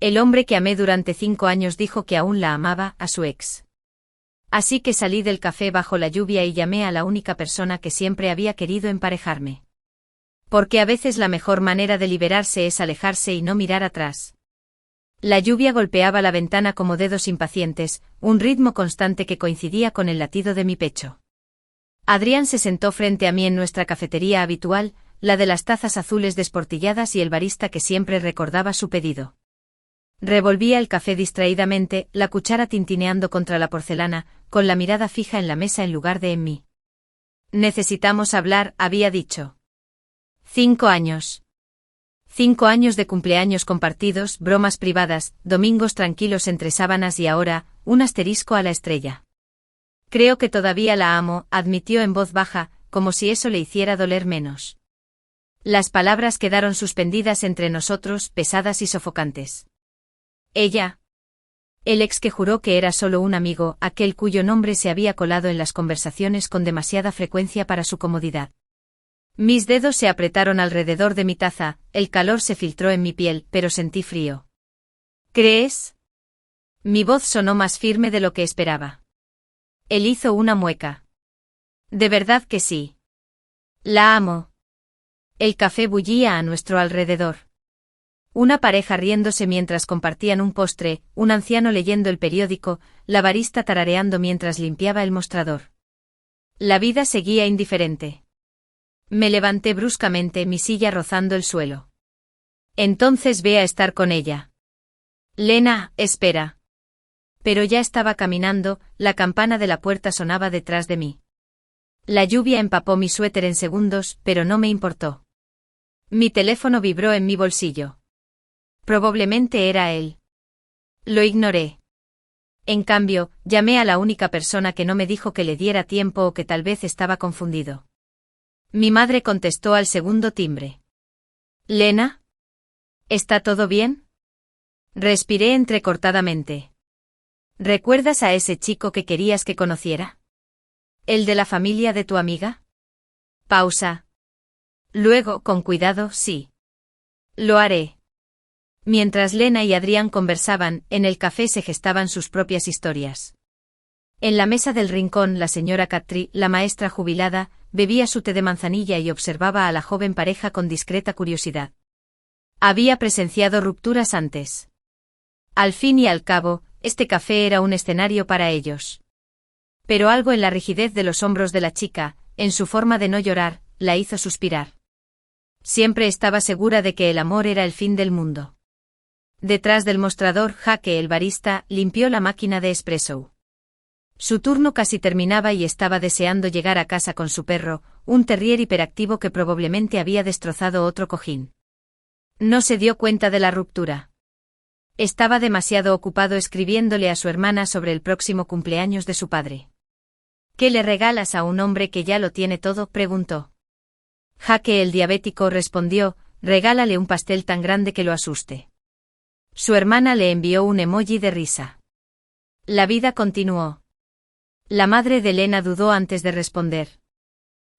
El hombre que amé durante 5 años dijo que aún la amaba, a su ex. Así que salí del café bajo la lluvia y llamé a la única persona que siempre había querido emparejarme. Porque a veces la mejor manera de liberarse es alejarse y no mirar atrás. La lluvia golpeaba la ventana como dedos impacientes, un ritmo constante que coincidía con el latido de mi pecho. Adrián se sentó frente a mí en nuestra cafetería habitual, la de las tazas azules desportilladas y el barista que siempre recordaba su pedido. Revolvía el café distraídamente, la cuchara tintineando contra la porcelana, con la mirada fija en la mesa en lugar de en mí. Necesitamos hablar, había dicho. 5 años. 5 años de cumpleaños compartidos, bromas privadas, domingos tranquilos entre sábanas y ahora, un asterisco a la estrella. Creo que todavía la amo, admitió en voz baja, como si eso le hiciera doler menos. Las palabras quedaron suspendidas entre nosotros, pesadas y sofocantes. Ella. El ex que juró que era solo un amigo, aquel cuyo nombre se había colado en las conversaciones con demasiada frecuencia para su comodidad. Mis dedos se apretaron alrededor de mi taza, el calor se filtró en mi piel, pero sentí frío. ¿Crees? Mi voz sonó más firme de lo que esperaba. Él hizo una mueca. De verdad que sí. La amo. El café bullía a nuestro alrededor. Una pareja riéndose mientras compartían un postre, un anciano leyendo el periódico, la barista tarareando mientras limpiaba el mostrador. La vida seguía indiferente. Me levanté bruscamente, mi silla rozando el suelo. Entonces ve a estar con ella. Lena, espera. Pero ya estaba caminando, la campana de la puerta sonaba detrás de mí. La lluvia empapó mi suéter en segundos, pero no me importó. Mi teléfono vibró en mi bolsillo. Probablemente era él. Lo ignoré. En cambio, llamé a la única persona que no me dijo que le diera tiempo o que tal vez estaba confundido. Mi madre contestó al segundo timbre. ¿Lena? ¿Está todo bien? Respiré entrecortadamente. ¿Recuerdas a ese chico que querías que conociera? ¿El de la familia de tu amiga? Pausa. Luego, con cuidado, sí. Lo haré. Mientras Lena y Adrián conversaban, en el café se gestaban sus propias historias. En la mesa del rincón, la señora Cattry, la maestra jubilada, bebía su té de manzanilla y observaba a la joven pareja con discreta curiosidad. Había presenciado rupturas antes. Al fin y al cabo, este café era un escenario para ellos. Pero algo en la rigidez de los hombros de la chica, en su forma de no llorar, la hizo suspirar. Siempre estaba segura de que el amor era el fin del mundo. Detrás del mostrador, Jaque, el barista, limpió la máquina de espresso. Su turno casi terminaba y estaba deseando llegar a casa con su perro, un terrier hiperactivo que probablemente había destrozado otro cojín. No se dio cuenta de la ruptura. Estaba demasiado ocupado escribiéndole a su hermana sobre el próximo cumpleaños de su padre. ¿Qué le regalas a un hombre que ya lo tiene todo?, preguntó. Jaque, el diabético, respondió, regálale un pastel tan grande que lo asuste. Su hermana le envió un emoji de risa. La vida continuó. La madre de Lena dudó antes de responder.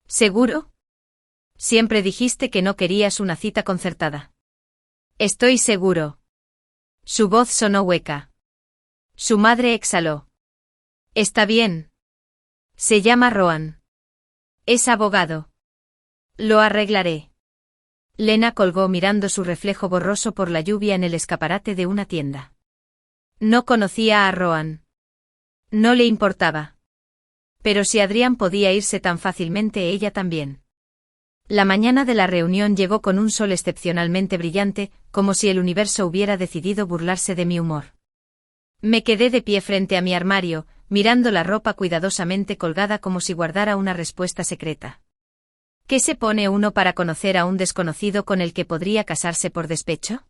¿Seguro? Siempre dijiste que no querías una cita concertada. Estoy seguro. Su voz sonó hueca. Su madre exhaló. Está bien. Se llama Rohan. Es abogado. Lo arreglaré. Lena colgó mirando su reflejo borroso por la lluvia en el escaparate de una tienda. No conocía a Rohan. No le importaba. Pero si Adrián podía irse tan fácilmente, ella también. La mañana de la reunión llegó con un sol excepcionalmente brillante, como si el universo hubiera decidido burlarse de mi humor. Me quedé de pie frente a mi armario, mirando la ropa cuidadosamente colgada como si guardara una respuesta secreta. ¿Qué se pone uno para conocer a un desconocido con el que podría casarse por despecho?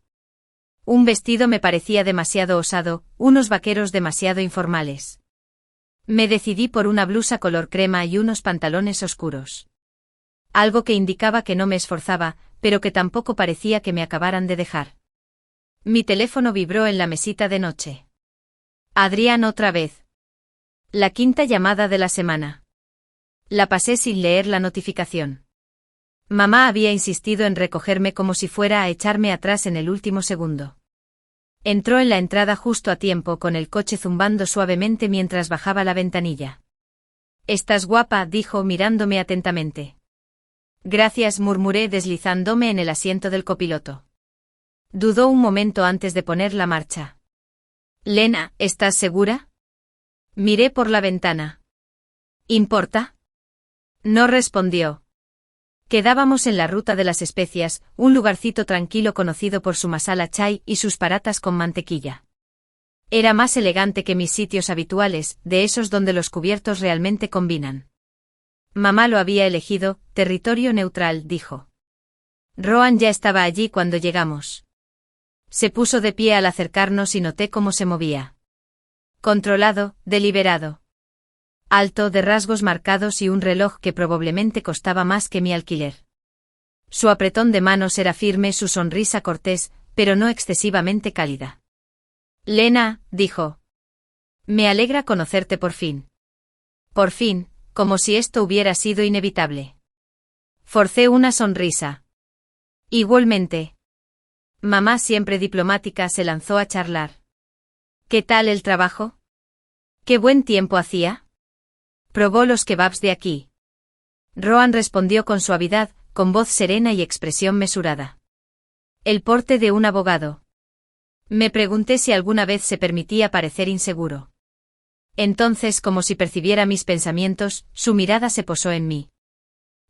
Un vestido me parecía demasiado osado, unos vaqueros demasiado informales. Me decidí por una blusa color crema y unos pantalones oscuros. Algo que indicaba que no me esforzaba, pero que tampoco parecía que me acabaran de dejar. Mi teléfono vibró en la mesita de noche. Adrián otra vez. La quinta llamada de la semana. La pasé sin leer la notificación. Mamá había insistido en recogerme como si fuera a echarme atrás en el último segundo. Entró en la entrada justo a tiempo con el coche zumbando suavemente mientras bajaba la ventanilla. «Estás guapa», dijo mirándome atentamente. «Gracias», murmuré deslizándome en el asiento del copiloto. Dudó un momento antes de poner la marcha. «Lena, ¿estás segura?» Miré por la ventana. «¿Importa?» No respondió. Quedábamos en la ruta de las especias, un lugarcito tranquilo conocido por su masala chai y sus paratas con mantequilla. Era más elegante que mis sitios habituales, de esos donde los cubiertos realmente combinan. Mamá lo había elegido, territorio neutral, dijo. Rohan ya estaba allí cuando llegamos. Se puso de pie al acercarnos y noté cómo se movía. Controlado, deliberado. Alto, de rasgos marcados y un reloj que probablemente costaba más que mi alquiler. Su apretón de manos era firme, su sonrisa cortés, pero no excesivamente cálida. «Lena», dijo. «Me alegra conocerte por fin». Por fin, como si esto hubiera sido inevitable. Forcé una sonrisa. Igualmente. Mamá, siempre diplomática, se lanzó a charlar. «¿Qué tal el trabajo? ¿Qué buen tiempo hacía? ¿Probó los kebabs de aquí?» Rohan respondió con suavidad, con voz serena y expresión mesurada. El porte de un abogado. Me pregunté si alguna vez se permitía parecer inseguro. Entonces, como si percibiera mis pensamientos, su mirada se posó en mí.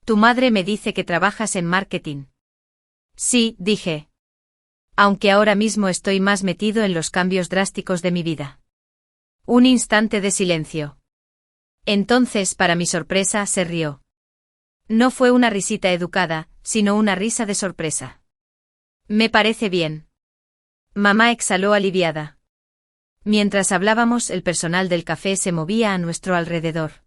«Tu madre me dice que trabajas en marketing». «Sí», dije. Aunque ahora mismo estoy más metido en los cambios drásticos de mi vida. Un instante de silencio. Entonces, para mi sorpresa, se rió. No fue una risita educada, sino una risa de sorpresa. «Me parece bien». Mamá exhaló aliviada. Mientras hablábamos, el personal del café se movía a nuestro alrededor.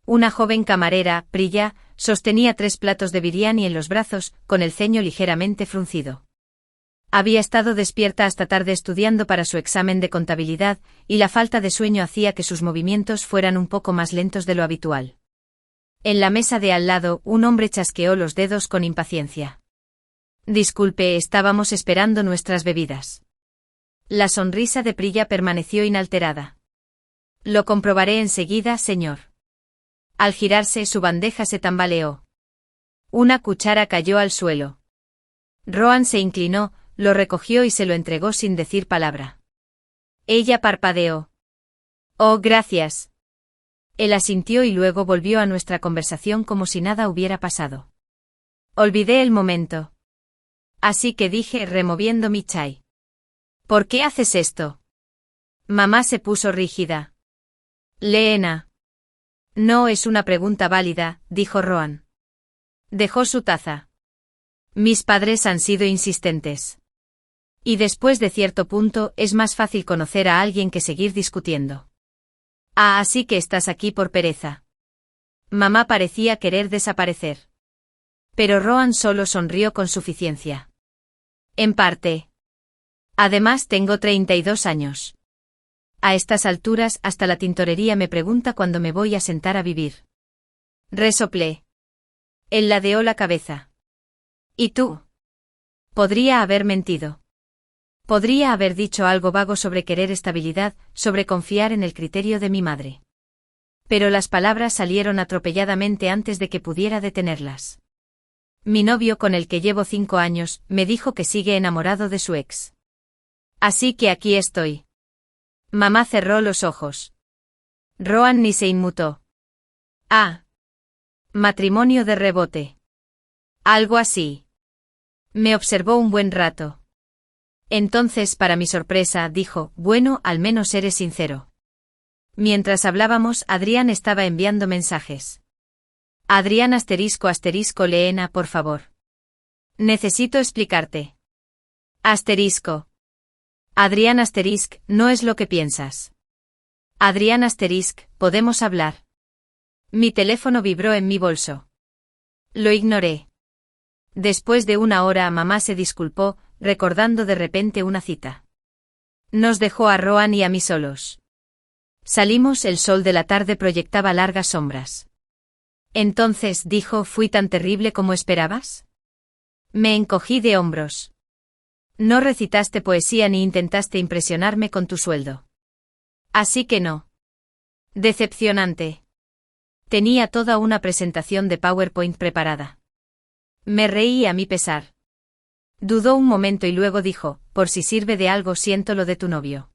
Una joven camarera, Priya, sostenía 3 platos de biryani en los brazos, con el ceño ligeramente fruncido. Había estado despierta hasta tarde estudiando para su examen de contabilidad, y la falta de sueño hacía que sus movimientos fueran un poco más lentos de lo habitual. En la mesa de al lado, un hombre chasqueó los dedos con impaciencia. «Disculpe, estábamos esperando nuestras bebidas». La sonrisa de Priya permaneció inalterada. «Lo comprobaré enseguida, señor». Al girarse, su bandeja se tambaleó. Una cuchara cayó al suelo. Rohan se inclinó, lo recogió y se lo entregó sin decir palabra. Ella parpadeó. «Oh, gracias». Él asintió y luego volvió a nuestra conversación como si nada hubiera pasado. Olvidé el momento. Así que dije, removiendo mi chai. «¿Por qué haces esto?» Mamá se puso rígida. «Lena». «No es una pregunta válida», dijo Rohan. Dejó su taza. «Mis padres han sido insistentes. Y después de cierto punto es más fácil conocer a alguien que seguir discutiendo». «Ah, así que estás aquí por pereza». Mamá parecía querer desaparecer. Pero Rohan solo sonrió con suficiencia. «En parte. Además tengo 32 años. A estas alturas hasta la tintorería me pregunta cuándo me voy a sentar a vivir». Resoplé. Él ladeó la cabeza. «¿Y tú?» Podría haber mentido. Podría haber dicho algo vago sobre querer estabilidad, sobre confiar en el criterio de mi madre. Pero las palabras salieron atropelladamente antes de que pudiera detenerlas. Mi novio, con el que llevo 5 años, me dijo que sigue enamorado de su ex. Así que aquí estoy. Mamá cerró los ojos. Rohan ni se inmutó. «Ah. Matrimonio de rebote. Algo así». Me observó un buen rato. Entonces, para mi sorpresa, dijo, «Bueno, al menos eres sincero». Mientras hablábamos, Adrián estaba enviando mensajes. «Adrián *** Lena, por favor. Necesito explicarte». Asterisco. Adrián ***, no es lo que piensas. Adrián ***, podemos hablar». Mi teléfono vibró en mi bolso. Lo ignoré. Después de 1 hora, mamá se disculpó, recordando de repente una cita. Nos dejó a Rohan y a mí solos. Salimos, el sol de la tarde proyectaba largas sombras. Entonces, dijo, ¿fui tan terrible como esperabas? Me encogí de hombros. No recitaste poesía ni intentaste impresionarme con tu sueldo. Así que no. Decepcionante. Tenía toda una presentación de PowerPoint preparada. Me reí a mi pesar. Dudó un momento y luego dijo, por si sirve de algo, siento lo de tu novio.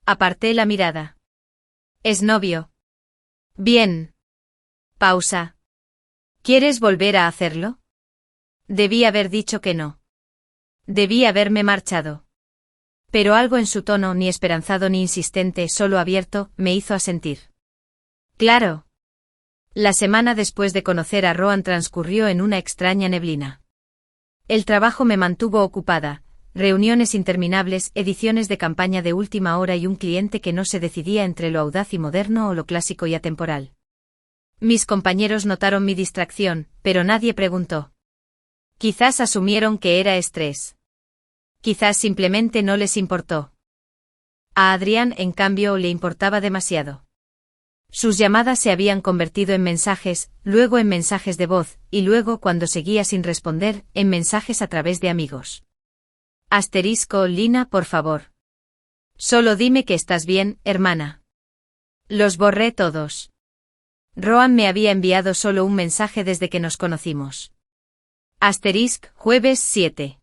Aparté la mirada. ¿Es novio? Bien. Pausa. ¿Quieres volver a hacerlo? Debí haber dicho que no. Debí haberme marchado. Pero algo en su tono, ni esperanzado ni insistente, solo abierto, me hizo asentir. Claro. La semana después de conocer a Rohan transcurrió en una extraña neblina. El trabajo me mantuvo ocupada, reuniones interminables, ediciones de campaña de última hora y un cliente que no se decidía entre lo audaz y moderno o lo clásico y atemporal. Mis compañeros notaron mi distracción, pero nadie preguntó. Quizás asumieron que era estrés. Quizás simplemente no les importó. A Adrián, en cambio, le importaba demasiado. Sus llamadas se habían convertido en mensajes, luego en mensajes de voz, y luego, cuando seguía sin responder, en mensajes a través de amigos. Lina, por favor. Solo dime que estás bien, hermana. Los borré todos. Rohan me había enviado solo un mensaje desde que nos conocimos. Jueves 7.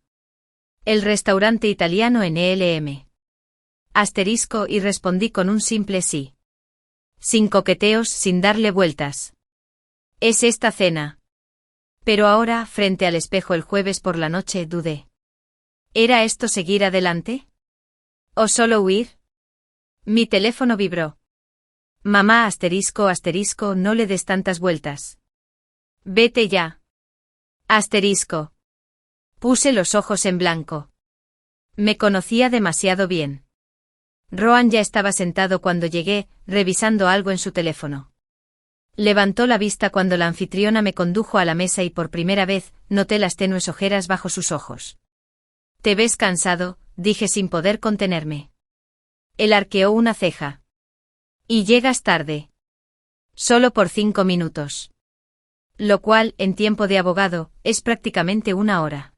El restaurante italiano en ELM. Y respondí con un simple sí. Sin coqueteos, sin darle vueltas. Es esta cena. Pero ahora, frente al espejo el jueves por la noche, dudé. ¿Era esto seguir adelante? ¿O solo huir? Mi teléfono vibró. Mamá, no le des tantas vueltas. Vete ya. Puse los ojos en blanco. Me conocía demasiado bien. Rohan ya estaba sentado cuando llegué, revisando algo en su teléfono. Levantó la vista cuando la anfitriona me condujo a la mesa y por primera vez, noté las tenues ojeras bajo sus ojos. «¿Te ves cansado?», dije sin poder contenerme. Él arqueó una ceja. «Y llegas tarde. Solo por 5 minutos. Lo cual, en tiempo de abogado, es prácticamente 1 hora».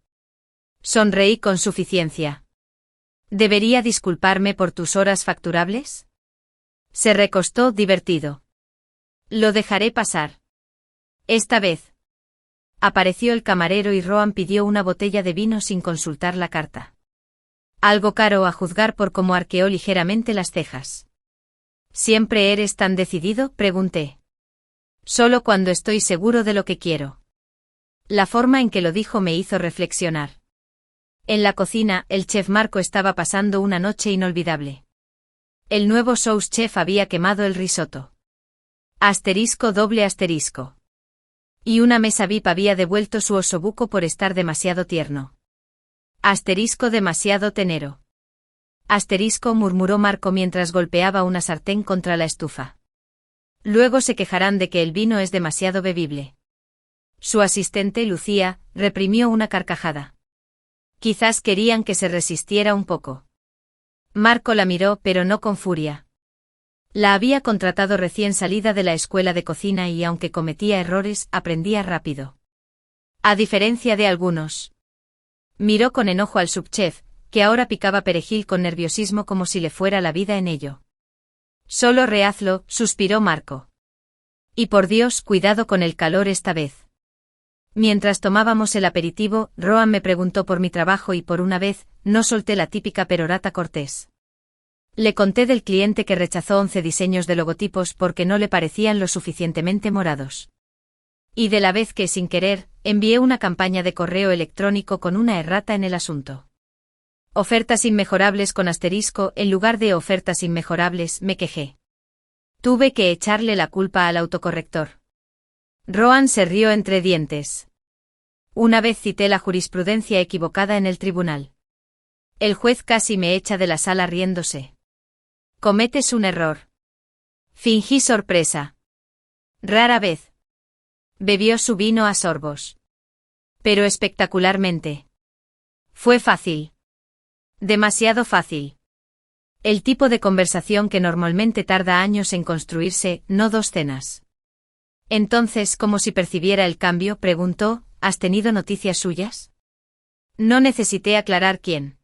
Sonreí con suficiencia. ¿Debería disculparme por tus horas facturables? Se recostó divertido. Lo dejaré pasar. Esta vez. Apareció el camarero y Rohan pidió una botella de vino sin consultar la carta. Algo caro a juzgar por cómo arqueó ligeramente las cejas. ¿Siempre eres tan decidido?, pregunté. Solo cuando estoy seguro de lo que quiero. La forma en que lo dijo me hizo reflexionar. En la cocina, el chef Marco estaba pasando una noche inolvidable. El nuevo sous chef había quemado el risotto. ***. Y una mesa VIP había devuelto su osobuco por estar demasiado tierno. Demasiado tenero. Murmuró Marco mientras golpeaba una sartén contra la estufa. Luego se quejarán de que el vino es demasiado bebible. Su asistente, Lucía, reprimió una carcajada. Quizás querían que se resistiera un poco. Marco la miró, pero no con furia. La había contratado recién salida de la escuela de cocina y aunque cometía errores, aprendía rápido. A diferencia de algunos. Miró con enojo al subchef, que ahora picaba perejil con nerviosismo como si le fuera la vida en ello. Solo rehazlo, suspiró Marco. Y por Dios, cuidado con el calor esta vez. Mientras tomábamos el aperitivo, Rohan me preguntó por mi trabajo y por una vez, no solté la típica perorata cortés. Le conté del cliente que rechazó 11 diseños de logotipos porque no le parecían lo suficientemente morados. Y de la vez que, sin querer, envié una campaña de correo electrónico con una errata en el asunto. Ofertas inmejorables con asterisco en lugar de ofertas inmejorables, me quejé. Tuve que echarle la culpa al autocorrector. Rohan se rió entre dientes. Una vez cité la jurisprudencia equivocada en el tribunal. El juez casi me echa de la sala riéndose. Cometes un error. Fingí sorpresa. Rara vez. Bebió su vino a sorbos. Pero espectacularmente. Fue fácil. Demasiado fácil. El tipo de conversación que normalmente tarda años en construirse, no 2 cenas. Entonces, como si percibiera el cambio, preguntó, ¿has tenido noticias suyas? No necesité aclarar quién.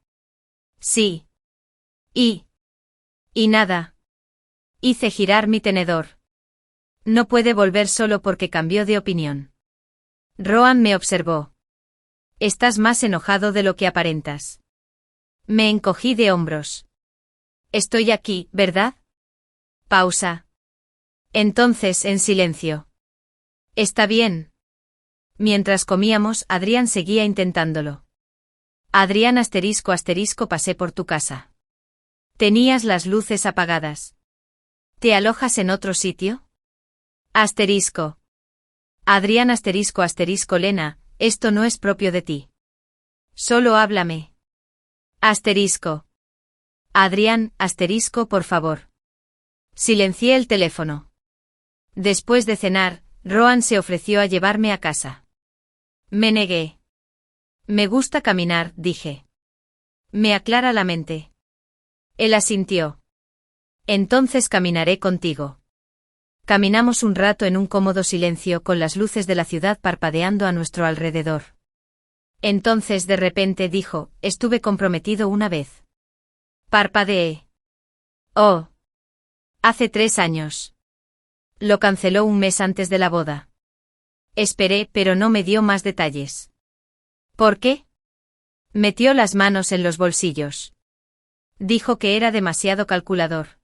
Sí. Y nada. Hice girar mi tenedor. No puede volver solo porque cambió de opinión. Rohan me observó. Estás más enojado de lo que aparentas. Me encogí de hombros. Estoy aquí, ¿verdad? Pausa. Entonces, en silencio. Está bien. Mientras comíamos, Adrián seguía intentándolo. Adrián ***, pasé por tu casa. Tenías las luces apagadas. ¿Te alojas en otro sitio? Asterisco. Adrián ***, Lena, esto no es propio de ti. Solo háblame. Asterisco. Adrián ***, por favor. Silencié el teléfono. Después de cenar, Rohan se ofreció a llevarme a casa. Me negué. Me gusta caminar, dije. Me aclara la mente. Él asintió. Entonces caminaré contigo. Caminamos un rato en un cómodo silencio con las luces de la ciudad parpadeando a nuestro alrededor. Entonces de repente dijo, estuve comprometido una vez. Parpadeé. Oh. Hace 3 años. Lo canceló un mes antes de la boda. Esperé, pero no me dio más detalles. ¿Por qué? Metió las manos en los bolsillos. Dijo que era demasiado calculador.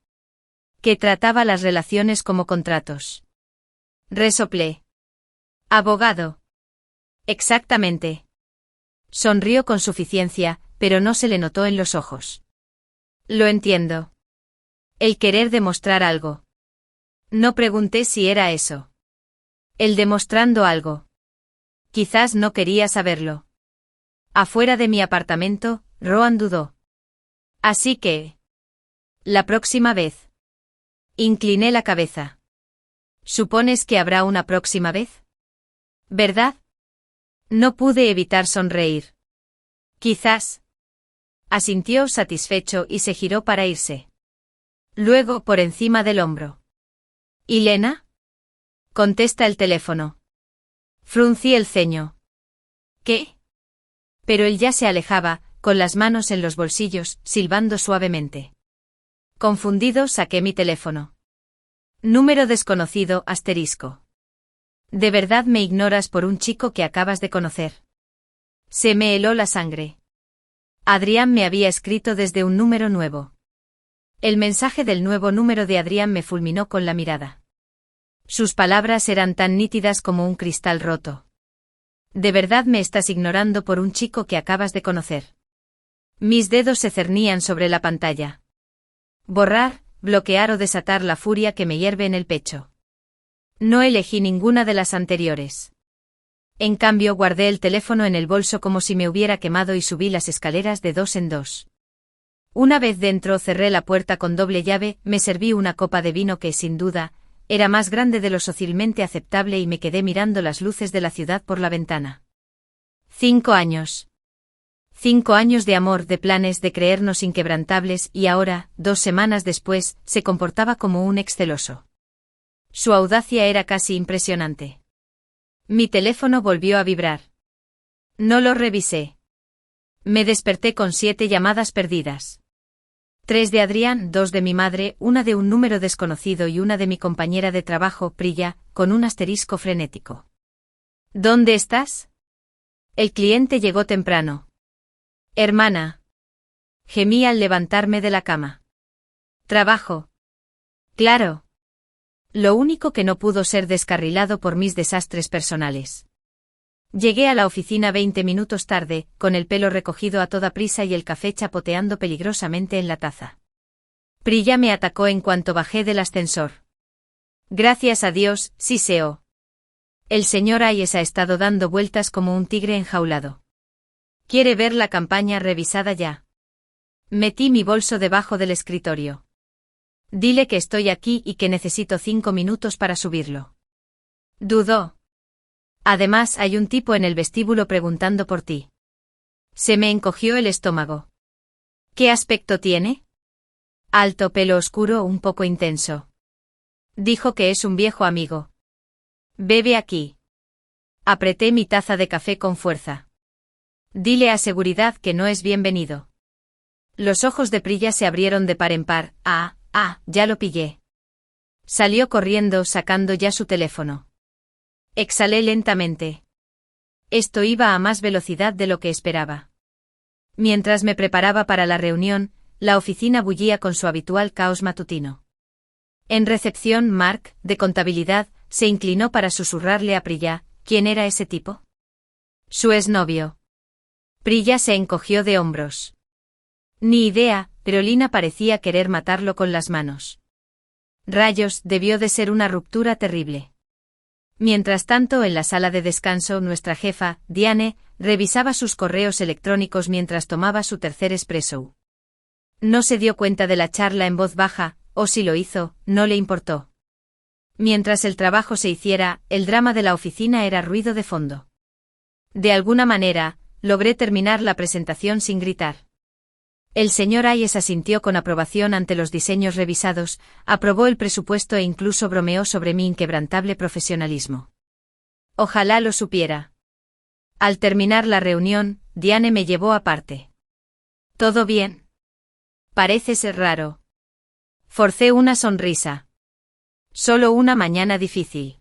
Que trataba las relaciones como contratos. Resoplé. Abogado. Exactamente. Sonrió con suficiencia, pero no se le notó en los ojos. Lo entiendo. El querer demostrar algo. No pregunté si era eso. El demostrando algo. Quizás no quería saberlo. Afuera de mi apartamento, Rohan dudó. Así que... La próxima vez. Incliné la cabeza. ¿Supones que habrá una próxima vez? ¿Verdad? No pude evitar sonreír. Quizás. Asintió satisfecho y se giró para irse. Luego por encima del hombro. ¿Y Lena? Contesta el teléfono. Fruncí el ceño. ¿Qué? Pero él ya se alejaba, con las manos en los bolsillos, silbando suavemente. Confundido saqué mi teléfono. Número desconocido ***. ¿De verdad me ignoras por un chico que acabas de conocer? Se me heló la sangre. Adrián me había escrito desde un número nuevo. El mensaje del nuevo número de Adrián me fulminó con la mirada. Sus palabras eran tan nítidas como un cristal roto. ¿De verdad me estás ignorando por un chico que acabas de conocer? Mis dedos se cernían sobre la pantalla. Borrar, bloquear o desatar la furia que me hierve en el pecho. No elegí ninguna de las anteriores. En cambio guardé el teléfono en el bolso como si me hubiera quemado y subí las escaleras de 2 en 2. Una vez dentro cerré la puerta con doble llave, me serví una copa de vino que, sin duda, era más grande de lo socialmente aceptable y me quedé mirando las luces de la ciudad por la ventana. 5 años. 5 años de amor, de planes, de creernos inquebrantables y ahora, 2 semanas después, se comportaba como un ex celoso. Su audacia era casi impresionante. Mi teléfono volvió a vibrar. No lo revisé. Me desperté con 7 llamadas perdidas. 3 de Adrián, 2 de mi madre, una de un número desconocido y una de mi compañera de trabajo, Priya, con un asterisco frenético. ¿Dónde estás? El cliente llegó temprano. Hermana. Gemí al levantarme de la cama. Trabajo. Claro. Lo único que no pudo ser descarrilado por mis desastres personales. Llegué a la oficina 20 minutos tarde, con el pelo recogido a toda prisa y el café chapoteando peligrosamente en la taza. Priya me atacó en cuanto bajé del ascensor. Gracias a Dios, siseó. El señor Ayes ha estado dando vueltas como un tigre enjaulado. ¿Quiere ver la campaña revisada ya? Metí mi bolso debajo del escritorio. Dile que estoy aquí y que necesito 5 minutos para subirlo. Dudó. Además, hay un tipo en el vestíbulo preguntando por ti. Se me encogió el estómago. ¿Qué aspecto tiene? Alto, pelo oscuro, un poco intenso. Dijo que es un viejo amigo. Bebe aquí. Apreté mi taza de café con fuerza. Dile a seguridad que no es bienvenido. Los ojos de Priya se abrieron de par en par. Ya lo pillé. Salió corriendo sacando ya su teléfono. Exhalé lentamente. Esto iba a más velocidad de lo que esperaba. Mientras me preparaba para la reunión, la oficina bullía con su habitual caos matutino. En recepción, Mark, de contabilidad, se inclinó para susurrarle a Priya, ¿quién era ese tipo? Su exnovio. Priya se encogió de hombros. Ni idea, pero Lina parecía querer matarlo con las manos. Rayos, debió de ser una ruptura terrible. Mientras tanto, en la sala de descanso, nuestra jefa, Diane, revisaba sus correos electrónicos mientras tomaba su tercer espresso. No se dio cuenta de la charla en voz baja, o si lo hizo, no le importó. Mientras el trabajo se hiciera, el drama de la oficina era ruido de fondo. De alguna manera, logré terminar la presentación sin gritar. El señor Hayes asintió con aprobación ante los diseños revisados, aprobó el presupuesto e incluso bromeó sobre mi inquebrantable profesionalismo. Ojalá lo supiera. Al terminar la reunión, Diane me llevó aparte. ¿Todo bien? Parece ser raro. Forcé una sonrisa. Solo una mañana difícil.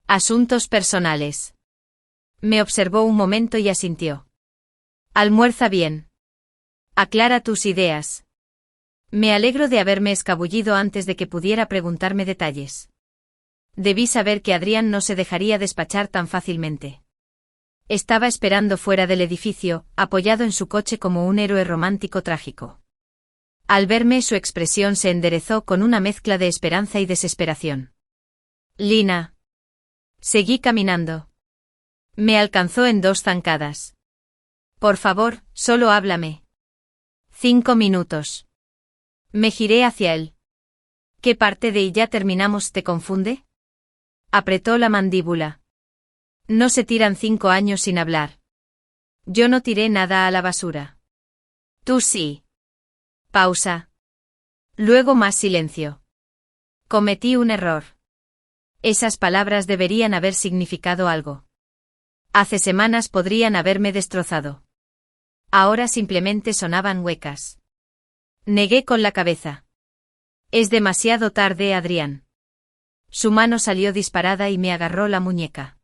Asuntos personales. Me observó un momento y asintió. Almuerza bien. Aclara tus ideas. Me alegro de haberme escabullido antes de que pudiera preguntarme detalles. Debí saber que Adrián no se dejaría despachar tan fácilmente. Estaba esperando fuera del edificio, apoyado en su coche como un héroe romántico trágico. Al verme, su expresión se enderezó con una mezcla de esperanza y desesperación. Lina. Seguí caminando. Me alcanzó en 2 zancadas. Por favor, solo háblame. 5 minutos. Me giré hacia él. ¿Qué parte de "y ya terminamos" te confunde? Apretó la mandíbula. No se tiran 5 años sin hablar. Yo no tiré nada a la basura. Tú sí. Pausa. Luego más silencio. Cometí un error. Esas palabras deberían haber significado algo. Hace semanas podrían haberme destrozado. Ahora simplemente sonaban huecas. Negué con la cabeza. Es demasiado tarde, Adrián. Su mano salió disparada y me agarró la muñeca.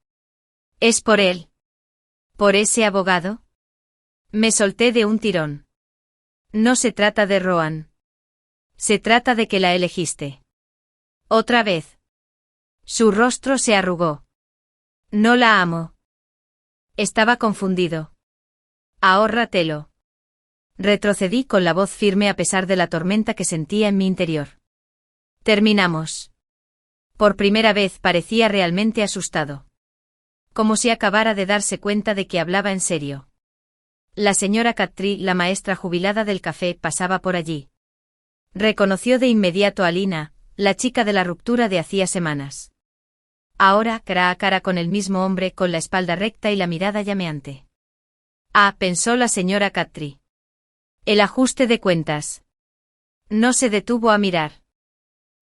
¿Es por él? ¿Por ese abogado? Me solté de un tirón. No se trata de Rohan. Se trata de que la elegiste. Otra vez. Su rostro se arrugó. No la amo. Estaba confundido. Ahórratelo. Retrocedí con la voz firme a pesar de la tormenta que sentía en mi interior. Terminamos. Por primera vez parecía realmente asustado. Como si acabara de darse cuenta de que hablaba en serio. La señora Khatri, la maestra jubilada del café, pasaba por allí. Reconoció de inmediato a Lina, la chica de la ruptura de hacía semanas. Ahora, cara a cara con el mismo hombre, con la espalda recta y la mirada llameante. Pensó la señora Khatri. El ajuste de cuentas. No se detuvo a mirar.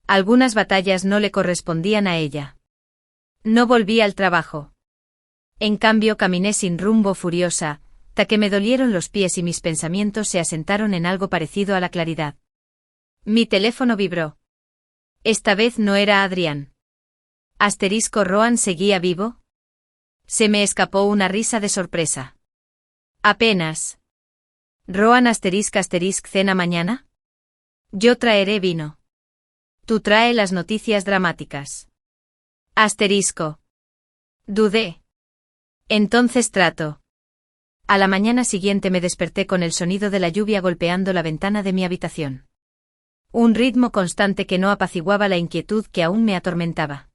Algunas batallas no le correspondían a ella. No volví al trabajo. En cambio caminé sin rumbo, furiosa, hasta que me dolieron los pies y mis pensamientos se asentaron en algo parecido a la claridad. Mi teléfono vibró. Esta vez no era Adrián. ¿Rohan seguía vivo? Se me escapó una risa de sorpresa. Apenas. ¿Rohan cena mañana? Yo traeré vino. Tú trae las noticias dramáticas. Dudé. Entonces trato. A la mañana siguiente me desperté con el sonido de la lluvia golpeando la ventana de mi habitación. Un ritmo constante que no apaciguaba la inquietud que aún me atormentaba.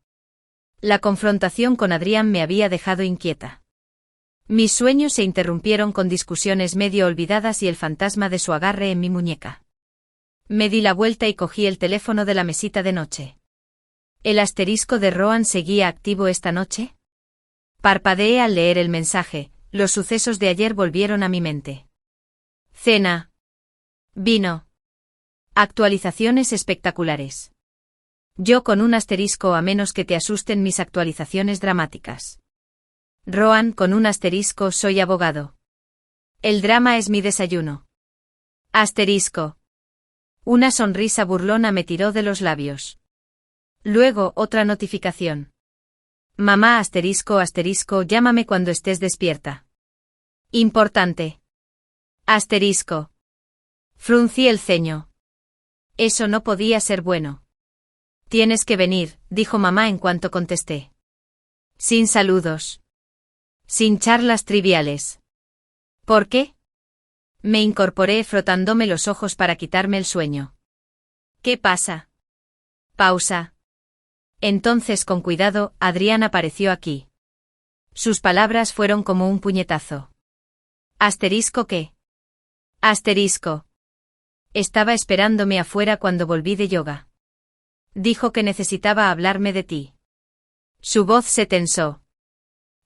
La confrontación con Adrián me había dejado inquieta. Mis sueños se interrumpieron con discusiones medio olvidadas y el fantasma de su agarre en mi muñeca. Me di la vuelta y cogí el teléfono de la mesita de noche. ¿El asterisco de Rohan seguía activo esta noche? Parpadeé al leer el mensaje. Los sucesos de ayer volvieron a mi mente. Cena. Vino. Actualizaciones espectaculares. Yo con un asterisco a menos que te asusten mis actualizaciones dramáticas. Rohan con un asterisco soy abogado. El drama es mi desayuno. Asterisco. Una sonrisa burlona me tiró de los labios. Luego otra notificación. Mamá asterisco asterisco, llámame cuando estés despierta. Importante. Asterisco. Fruncí el ceño. Eso no podía ser bueno. Tienes que venir, dijo mamá en cuanto contesté. Sin saludos. Sin charlas triviales. ¿Por qué? Me incorporé frotándome los ojos para quitarme el sueño. ¿Qué pasa? Pausa. Entonces con cuidado, Adrián apareció aquí. Sus palabras fueron como un puñetazo. ¿Asterisco qué? Asterisco. Estaba esperándome afuera cuando volví de yoga. Dijo que necesitaba hablarme de ti. Su voz se tensó.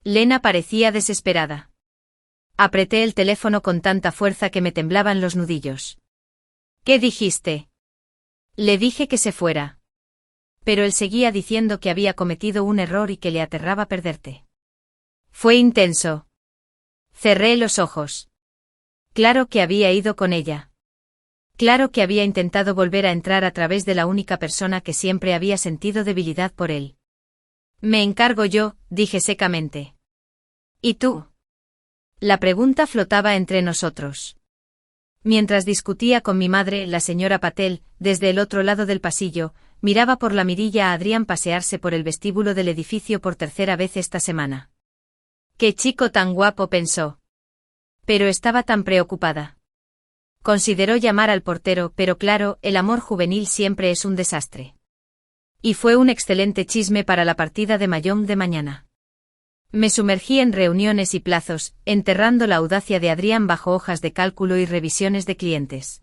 Lena parecía desesperada. Apreté el teléfono con tanta fuerza que me temblaban los nudillos. ¿Qué dijiste? Le dije que se fuera. Pero él seguía diciendo que había cometido un error y que le aterraba perderte. Fue intenso. Cerré los ojos. Claro que había ido con ella. Claro que había intentado volver a entrar a través de la única persona que siempre había sentido debilidad por él. Me encargo yo, dije secamente. ¿Y tú? La pregunta flotaba entre nosotros. Mientras discutía con mi madre, la señora Patel, desde el otro lado del pasillo, miraba por la mirilla a Adrián pasearse por el vestíbulo del edificio por tercera vez esta semana. ¡Qué chico tan guapo!, pensó. Pero estaba tan preocupada. Consideró llamar al portero, pero claro, el amor juvenil siempre es un desastre. Y fue un excelente chisme para la partida de mahjong de mañana. Me sumergí en reuniones y plazos, enterrando la audacia de Adrián bajo hojas de cálculo y revisiones de clientes.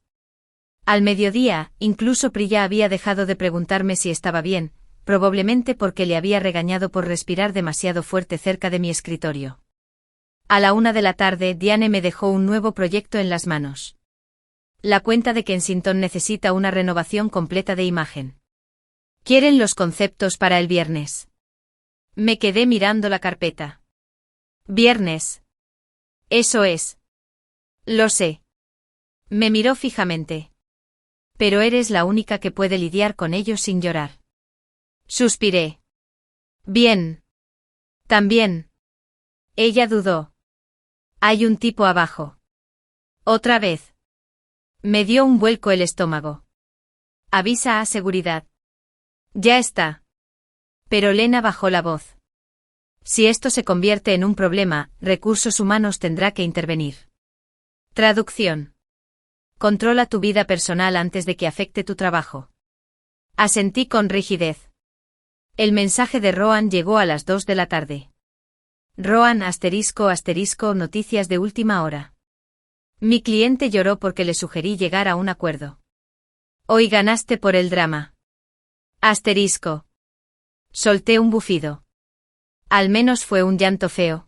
Al mediodía, incluso Priya había dejado de preguntarme si estaba bien, probablemente porque le había regañado por respirar demasiado fuerte cerca de mi escritorio. A la 1 de la tarde, Diane me dejó un nuevo proyecto en las manos. La cuenta de Kensington necesita una renovación completa de imagen. Quieren los conceptos para el viernes. Me quedé mirando la carpeta. Viernes. Eso es. Lo sé. Me miró fijamente. Pero eres la única que puede lidiar con ello sin llorar. Suspiré. Bien. También. Ella dudó. Hay un tipo abajo. Otra vez. Me dio un vuelco el estómago. Avisa a seguridad. Ya está. Pero Lena bajó la voz. Si esto se convierte en un problema, Recursos Humanos tendrá que intervenir. Traducción. Controla tu vida personal antes de que afecte tu trabajo. Asentí con rigidez. El mensaje de Rohan llegó a las 2 de la tarde. Rohan asterisco asterisco noticias de última hora. Mi cliente lloró porque le sugerí llegar a un acuerdo. Hoy ganaste por el drama. Asterisco. Solté un bufido. Al menos fue un llanto feo.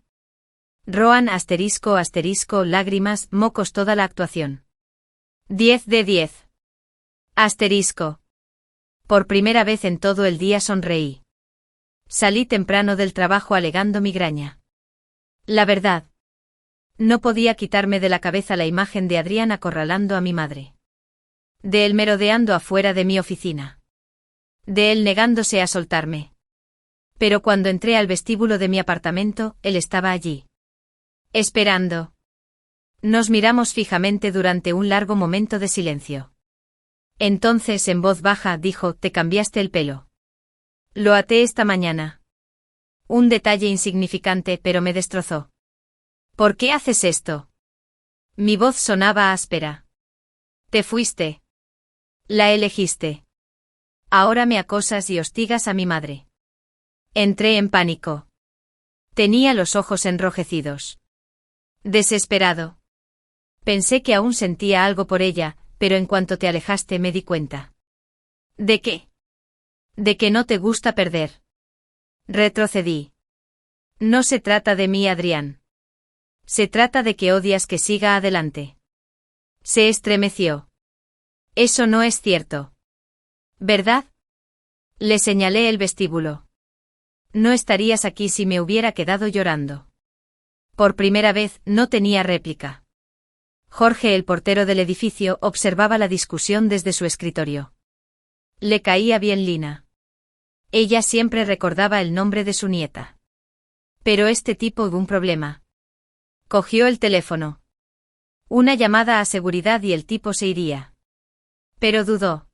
Rohan asterisco asterisco lágrimas, mocos toda la actuación. 10 de 10. Asterisco. Por primera vez en todo el día sonreí. Salí temprano del trabajo alegando migraña. La verdad. No podía quitarme de la cabeza la imagen de Adrián acorralando a mi madre. De él merodeando afuera de mi oficina. De él negándose a soltarme. Pero cuando entré al vestíbulo de mi apartamento, él estaba allí. Esperando. Nos miramos fijamente durante un largo momento de silencio. Entonces, en voz baja, dijo: «Te cambiaste el pelo». Lo até esta mañana. Un detalle insignificante, pero me destrozó. ¿Por qué haces esto? Mi voz sonaba áspera. Te fuiste. La elegiste. Ahora me acosas y hostigas a mi madre. Entré en pánico. Tenía los ojos enrojecidos. Desesperado. Pensé que aún sentía algo por ella, pero en cuanto te alejaste me di cuenta. ¿De qué? De que no te gusta perder. Retrocedí. No se trata de mí, Adrián. Se trata de que odias que siga adelante. Se estremeció. Eso no es cierto. ¿Verdad? Le señalé el vestíbulo. No estarías aquí si me hubiera quedado llorando. Por primera vez, no tenía réplica. Jorge, el portero del edificio, observaba la discusión desde su escritorio. Le caía bien Lina. Ella siempre recordaba el nombre de su nieta. Pero este tipo hubo un problema. Cogió el teléfono. Una llamada a seguridad y el tipo se iría. Pero dudó.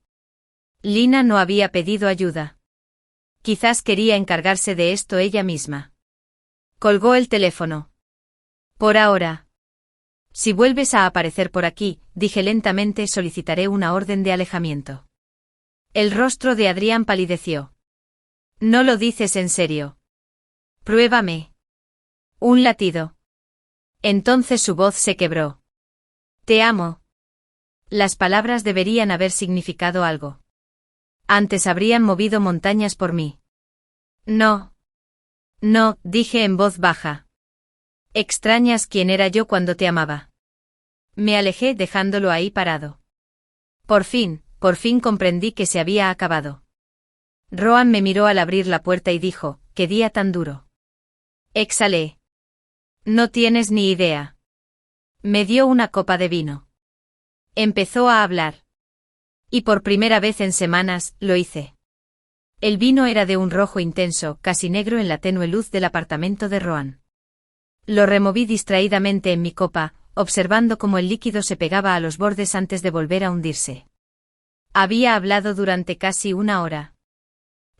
Lina no había pedido ayuda. Quizás quería encargarse de esto ella misma. Colgó el teléfono. Por ahora. Si vuelves a aparecer por aquí, dije lentamente, solicitaré una orden de alejamiento. El rostro de Adrián palideció. No lo dices en serio. Pruébame. Un latido. Entonces su voz se quebró. Te amo. Las palabras deberían haber significado algo. Antes habrían movido montañas por mí. No. No, dije en voz baja. Extrañas quién era yo cuando te amaba. Me alejé dejándolo ahí parado. Por fin comprendí que se había acabado. Rohan me miró al abrir la puerta y dijo, «¿Qué día tan duro?» Exhalé. No tienes ni idea. Me dio una copa de vino. Empezó a hablar. Y por primera vez en semanas, lo hice. El vino era de un rojo intenso, casi negro en la tenue luz del apartamento de Rohan. Lo removí distraídamente en mi copa, observando cómo el líquido se pegaba a los bordes antes de volver a hundirse. Había hablado durante casi una hora.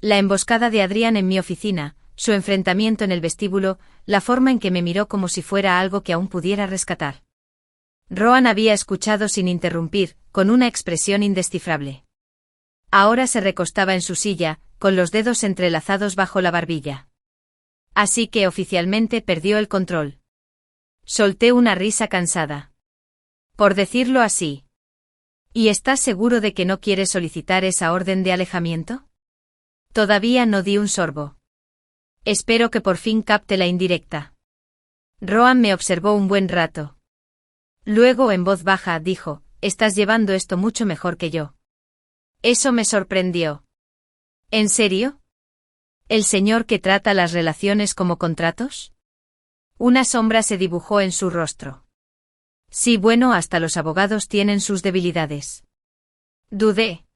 La emboscada de Adrián en mi oficina, su enfrentamiento en el vestíbulo, la forma en que me miró como si fuera algo que aún pudiera rescatar. Rohan había escuchado sin interrumpir, con una expresión indescifrable. Ahora se recostaba en su silla, con los dedos entrelazados bajo la barbilla. Así que oficialmente perdió el control. Solté una risa cansada. Por decirlo así. ¿Y estás seguro de que no quieres solicitar esa orden de alejamiento? Todavía no di un sorbo. Espero que por fin capte la indirecta. Rohan me observó un buen rato. Luego en voz baja dijo, «Estás llevando esto mucho mejor que yo». Eso me sorprendió. ¿En serio? ¿El señor que trata las relaciones como contratos? Una sombra se dibujó en su rostro. Sí, bueno, hasta los abogados tienen sus debilidades. Dudé.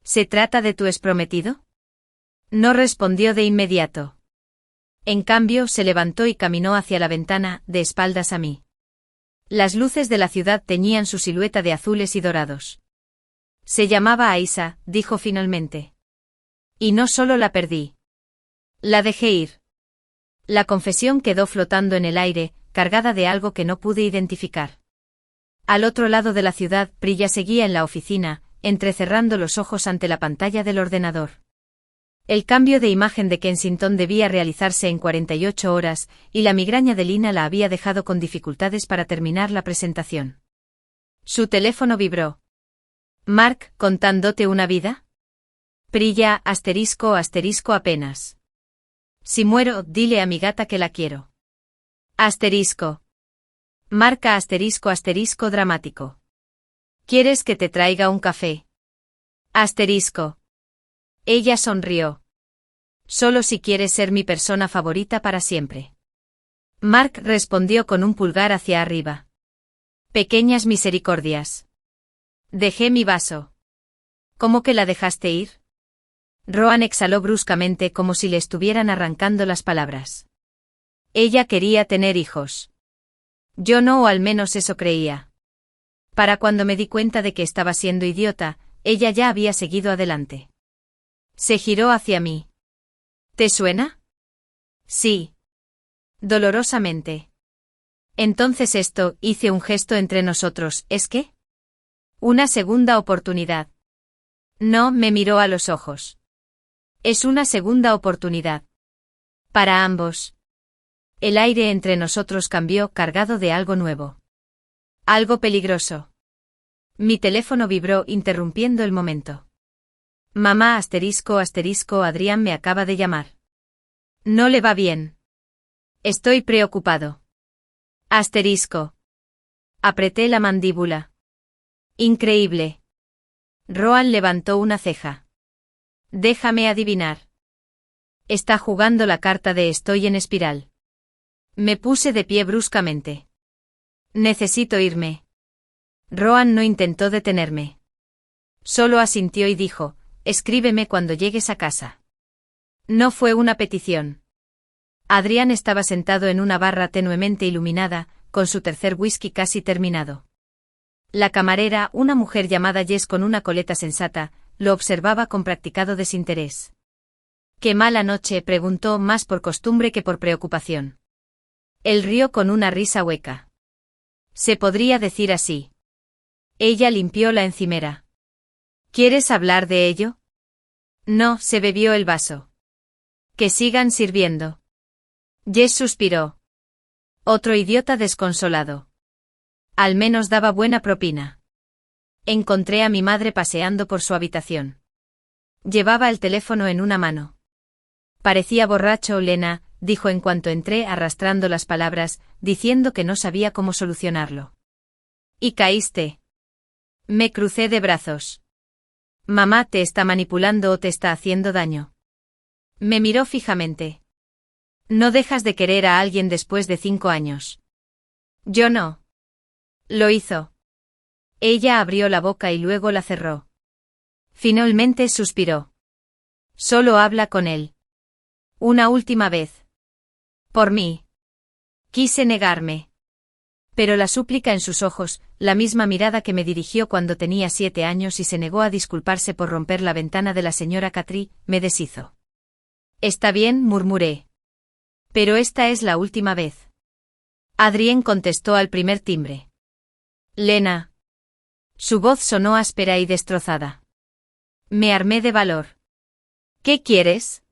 ¿Se trata de tu exprometido? No respondió de inmediato. En cambio, se levantó y caminó hacia la ventana, de espaldas a mí. Las luces de la ciudad teñían su silueta de azules y dorados. Se llamaba Aisa, dijo finalmente. Y no solo la perdí. La dejé ir. La confesión quedó flotando en el aire, cargada de algo que no pude identificar. Al otro lado de la ciudad, Priya seguía en la oficina, entrecerrando los ojos ante la pantalla del ordenador. El cambio de imagen de Kensington debía realizarse en 48 horas, y la migraña de Lina la había dejado con dificultades para terminar la presentación. Su teléfono vibró. «Mark, ¿contándote una vida?» Priya, *** apenas. Si muero, dile a mi gata que la quiero. ***. Marca *** dramático. ¿Quieres que te traiga un café? ***. Ella sonrió. Solo si quieres ser mi persona favorita para siempre. Mark respondió con un pulgar hacia arriba. Pequeñas misericordias. Dejé mi vaso. ¿Cómo que la dejaste ir? Rohan exhaló bruscamente como si le estuvieran arrancando las palabras. Ella quería tener hijos. Yo no, o al menos eso creía. Para cuando me di cuenta de que estaba siendo idiota, ella ya había seguido adelante. Se giró hacia mí. ¿Te suena? Sí. Dolorosamente. Entonces hice un gesto entre nosotros, ¿es qué? Una segunda oportunidad. No, me miró a los ojos. Es una segunda oportunidad. Para ambos. El aire entre nosotros cambió, cargado de algo nuevo. Algo peligroso. Mi teléfono vibró, interrumpiendo el momento. Mamá ***, Adrián me acaba de llamar. No le va bien. Estoy preocupado. ***. Apreté la mandíbula. Increíble. Rohan levantó una ceja. Déjame adivinar. Está jugando la carta de estoy en espiral. Me puse de pie bruscamente. Necesito irme. Rohan no intentó detenerme. Solo asintió y dijo, escríbeme cuando llegues a casa. No fue una petición. Adrián estaba sentado en una barra tenuemente iluminada, con su tercer whisky casi terminado. La camarera, una mujer llamada Jess con una coleta sensata, lo observaba con practicado desinterés. «¿Qué mala noche?», preguntó, más por costumbre que por preocupación. Él rió con una risa hueca. «Se podría decir así». Ella limpió la encimera. «¿Quieres hablar de ello?» «No», se bebió el vaso. «Que sigan sirviendo». Jess suspiró. Otro idiota desconsolado. Al menos daba buena propina. Encontré a mi madre paseando por su habitación. Llevaba el teléfono en una mano. Parecía borracho, Lena, dijo en cuanto entré, arrastrando las palabras, diciendo que no sabía cómo solucionarlo. ¿Y caíste? Me crucé de brazos. Mamá te está manipulando o te está haciendo daño. Me miró fijamente. No dejas de querer a alguien después de 5 años. Yo no. Lo hizo. Ella abrió la boca y luego la cerró. Finalmente suspiró. Solo habla con él. Una última vez. Por mí. Quise negarme. Pero la súplica en sus ojos, la misma mirada que me dirigió cuando tenía 7 años y se negó a disculparse por romper la ventana de la señora Catry, me deshizo. Está bien, murmuré. Pero esta es la última vez. Adrien contestó al primer timbre. Lena. Su voz sonó áspera y destrozada. Me armé de valor. ¿Qué quieres?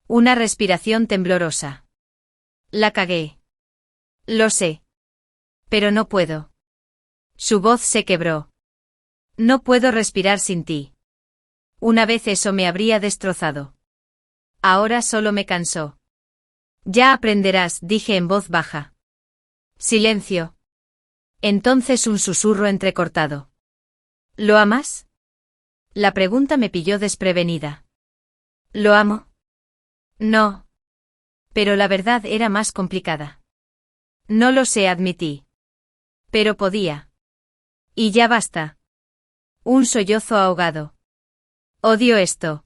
Una respiración temblorosa. La cagué. Lo sé. Pero no puedo. Su voz se quebró. No puedo respirar sin ti. Una vez eso me habría destrozado. Ahora solo me cansó. Ya aprenderás, dije en voz baja. Silencio. Entonces un susurro entrecortado. ¿Lo amas? La pregunta me pilló desprevenida. ¿Lo amo? No. Pero la verdad era más complicada. No lo sé, admití. Pero podía. Y ya basta. Un sollozo ahogado. Odio esto.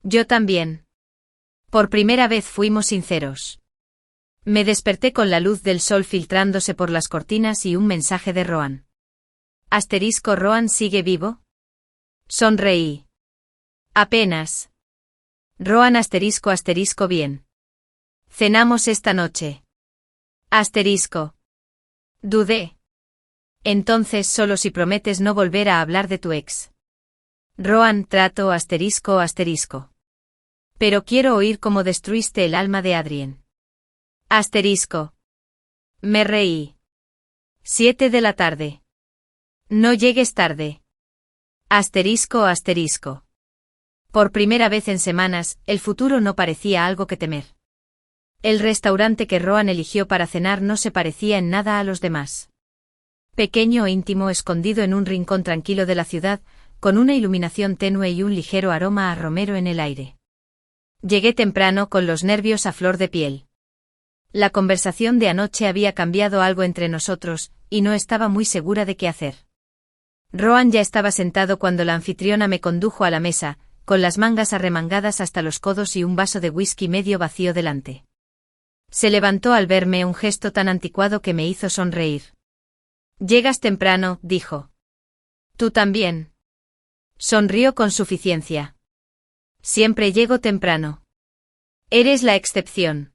Yo también. Por primera vez fuimos sinceros. Me desperté con la luz del sol filtrándose por las cortinas y un mensaje de Rohan. ¿Rohan sigue vivo? Sonreí. Apenas. Rohan bien. Cenamos esta noche. Dudé. Entonces solo si prometes no volver a hablar de tu ex. Rohan, trato Pero quiero oír cómo destruiste el alma de Adrien. Me reí. 7 de la tarde. No llegues tarde. Por primera vez en semanas, el futuro no parecía algo que temer. El restaurante que Rohan eligió para cenar no se parecía en nada a los demás. Pequeño e íntimo, escondido en un rincón tranquilo de la ciudad, con una iluminación tenue y un ligero aroma a romero en el aire. Llegué temprano con los nervios a flor de piel. La conversación de anoche había cambiado algo entre nosotros, y no estaba muy segura de qué hacer. Rohan ya estaba sentado cuando la anfitriona me condujo a la mesa, con las mangas arremangadas hasta los codos y un vaso de whisky medio vacío delante. Se levantó al verme, un gesto tan anticuado que me hizo sonreír. «Llegas temprano», dijo. «Tú también». Sonrió con suficiencia. «Siempre llego temprano». «Eres la excepción».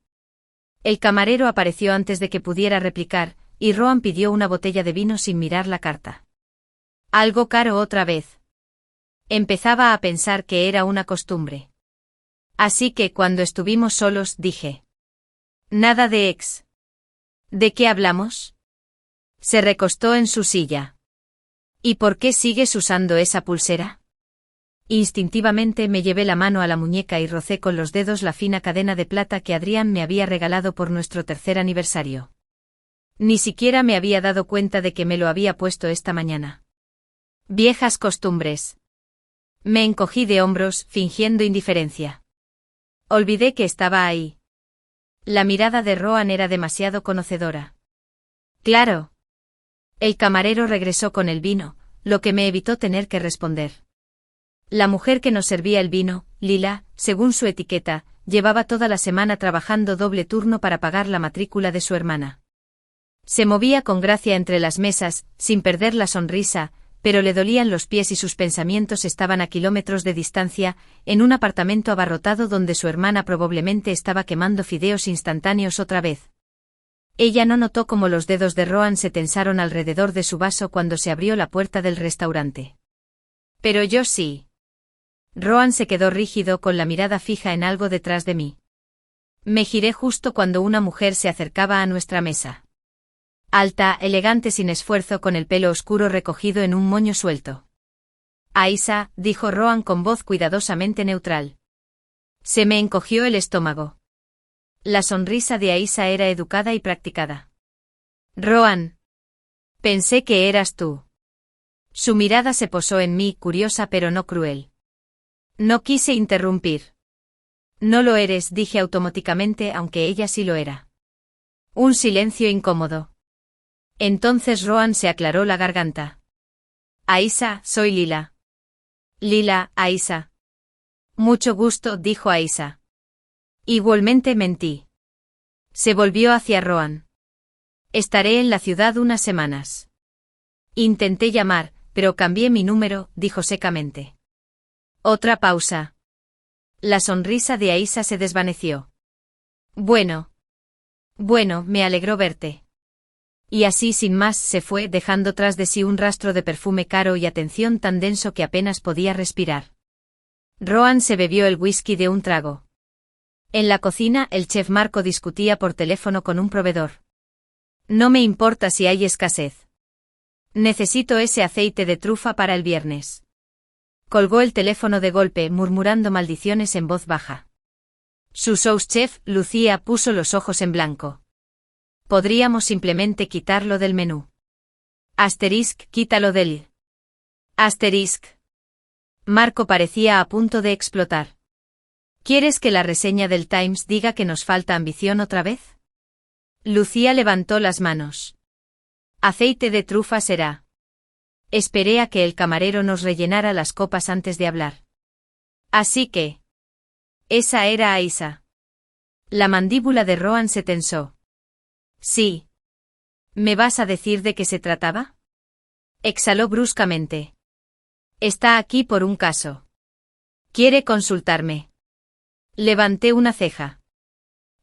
El camarero apareció antes de que pudiera replicar, y Rohan pidió una botella de vino sin mirar la carta. «Algo caro otra vez». Empezaba a pensar que era una costumbre. Así que cuando estuvimos solos dije. «Nada de ex». «¿De qué hablamos?» Se recostó en su silla. «¿Y por qué sigues usando esa pulsera?» Instintivamente me llevé la mano a la muñeca y rocé con los dedos la fina cadena de plata que Adrián me había regalado por nuestro 3er aniversario. Ni siquiera me había dado cuenta de que me lo había puesto esta mañana. Viejas costumbres. Me encogí de hombros, fingiendo indiferencia. Olvidé que estaba ahí. La mirada de Rohan era demasiado conocedora. Claro. El camarero regresó con el vino, lo que me evitó tener que responder. La mujer que nos servía el vino, Lila, según su etiqueta, llevaba toda la semana trabajando doble turno para pagar la matrícula de su hermana. Se movía con gracia entre las mesas, sin perder la sonrisa, pero le dolían los pies y sus pensamientos estaban a kilómetros de distancia, en un apartamento abarrotado donde su hermana probablemente estaba quemando fideos instantáneos otra vez. Ella no notó cómo los dedos de Rohan se tensaron alrededor de su vaso cuando se abrió la puerta del restaurante. Pero yo sí. Rohan se quedó rígido con la mirada fija en algo detrás de mí. Me giré justo cuando una mujer se acercaba a nuestra mesa. Alta, elegante sin esfuerzo con el pelo oscuro recogido en un moño suelto. Aisha, dijo Rohan con voz cuidadosamente neutral. Se me encogió el estómago. La sonrisa de Aisha era educada y practicada. Rohan. Pensé que eras tú. Su mirada se posó en mí, curiosa pero no cruel. No quise interrumpir. No lo eres, dije automáticamente, aunque ella sí lo era. Un silencio incómodo. Entonces Rohan se aclaró la garganta. Aisha, soy Lila. Lila, Aisha. Mucho gusto, dijo Aisha. Igualmente, mentí. Se volvió hacia Rohan. Estaré en la ciudad unas semanas. Intenté llamar, pero cambié mi número, dijo secamente. Otra pausa. La sonrisa de Aisha se desvaneció. Bueno, me alegró verte. Y así sin más se fue, dejando tras de sí un rastro de perfume caro y atención tan denso que apenas podía respirar. Rohan se bebió el whisky de un trago. En la cocina, el chef Marco discutía por teléfono con un proveedor. No me importa si hay escasez. Necesito ese aceite de trufa para el viernes. Colgó el teléfono de golpe, murmurando maldiciones en voz baja. Su sous chef, Lucía, puso los ojos en blanco. Podríamos simplemente quitarlo del menú. Asterisk, quítalo del. Asterisk. Marco parecía a punto de explotar. ¿Quieres que la reseña del Times diga que nos falta ambición otra vez? Lucía levantó las manos. Aceite de trufa será. Esperé a que el camarero nos rellenara las copas antes de hablar. Así que. Esa era Aisha. La mandíbula de Rohan se tensó. Sí. ¿Me vas a decir de qué se trataba? Exhaló bruscamente. Está aquí por un caso. Quiere consultarme. Levanté una ceja.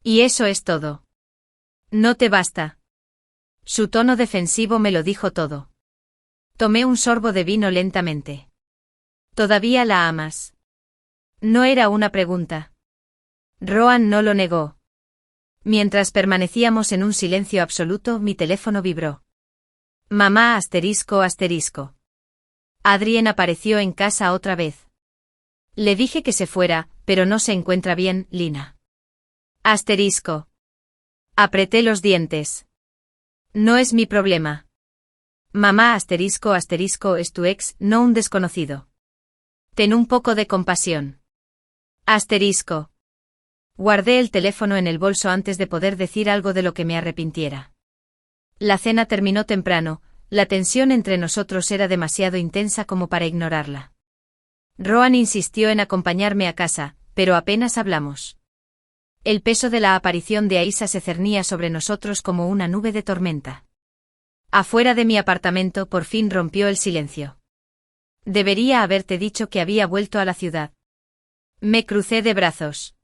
Y eso es todo. No te basta. Su tono defensivo me lo dijo todo. Tomé un sorbo de vino lentamente. ¿Todavía la amas? No era una pregunta. Rohan no lo negó. Mientras permanecíamos en un silencio absoluto, mi teléfono vibró. Mamá asterisco. Adrien apareció en casa otra vez. Le dije que se fuera, pero no se encuentra bien, Lina. Asterisco. Apreté los dientes. No es mi problema. Mamá asterisco es tu ex, no un desconocido. Ten un poco de compasión. Asterisco. Guardé el teléfono en el bolso antes de poder decir algo de lo que me arrepintiera. La cena terminó temprano, la tensión entre nosotros era demasiado intensa como para ignorarla. Rohan insistió en acompañarme a casa, pero apenas hablamos. El peso de la aparición de Aisha se cernía sobre nosotros como una nube de tormenta. Afuera de mi apartamento por fin rompió el silencio. Debería haberte dicho que había vuelto a la ciudad. Me crucé de brazos.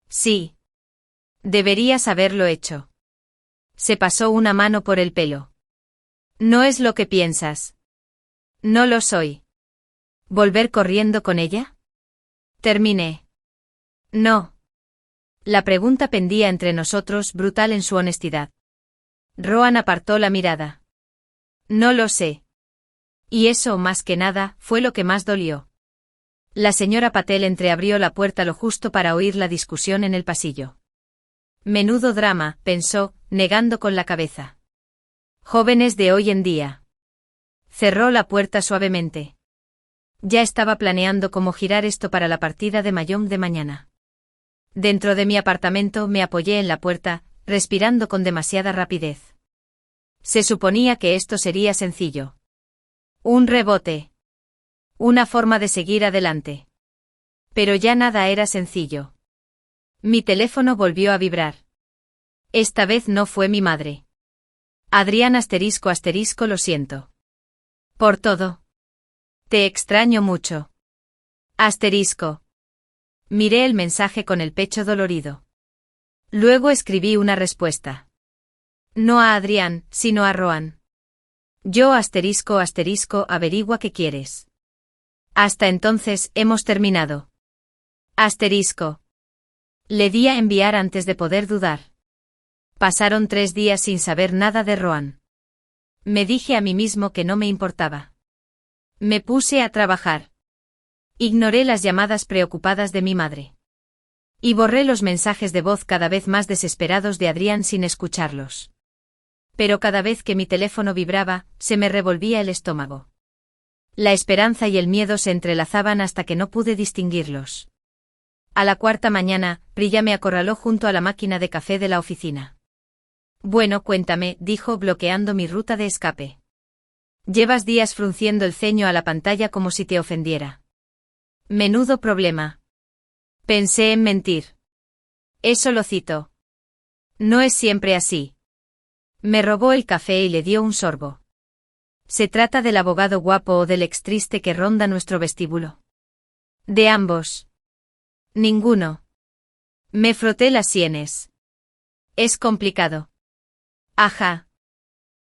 Sí. Deberías haberlo hecho. Se pasó una mano por el pelo. No es lo que piensas. No lo soy. ¿Volver corriendo con ella? Terminé. No. La pregunta pendía entre nosotros, brutal en su honestidad. Rohan apartó la mirada. No lo sé. Y eso, más que nada, fue lo que más dolió. La señora Patel entreabrió la puerta lo justo para oír la discusión en el pasillo. Menudo drama, pensó, negando con la cabeza. Jóvenes de hoy en día. Cerró la puerta suavemente. Ya estaba planeando cómo girar esto para la partida de Mahjong de mañana. Dentro de mi apartamento me apoyé en la puerta, respirando con demasiada rapidez. Se suponía que esto sería sencillo. Un rebote. Una forma de seguir adelante. Pero ya nada era sencillo. Mi teléfono volvió a vibrar. Esta vez no fue mi madre. Adrián ***, lo siento. Por todo. Te extraño mucho. ***. Miré el mensaje con el pecho dolorido. Luego escribí una respuesta. No a Adrián, sino a Rohan. Yo ***, averigua qué quieres. Hasta entonces hemos terminado. ***. Le di a enviar antes de poder dudar. Pasaron 3 días sin saber nada de Rohan. Me dije a mí mismo que no me importaba. Me puse a trabajar. Ignoré las llamadas preocupadas de mi madre. Y borré los mensajes de voz cada vez más desesperados de Adrián sin escucharlos. Pero cada vez que mi teléfono vibraba, se me revolvía el estómago. La esperanza y el miedo se entrelazaban hasta que no pude distinguirlos. A la 4ª mañana, Priya me acorraló junto a la máquina de café de la oficina. Bueno, cuéntame, dijo bloqueando mi ruta de escape. Llevas días frunciendo el ceño a la pantalla como si te ofendiera. Menudo problema. Pensé en mentir. Eso lo cito. No es siempre así. Me robó el café y le dio un sorbo. ¿Se trata del abogado guapo o del ex triste que ronda nuestro vestíbulo? De ambos. Ninguno. Me froté las sienes. Es complicado. Ajá.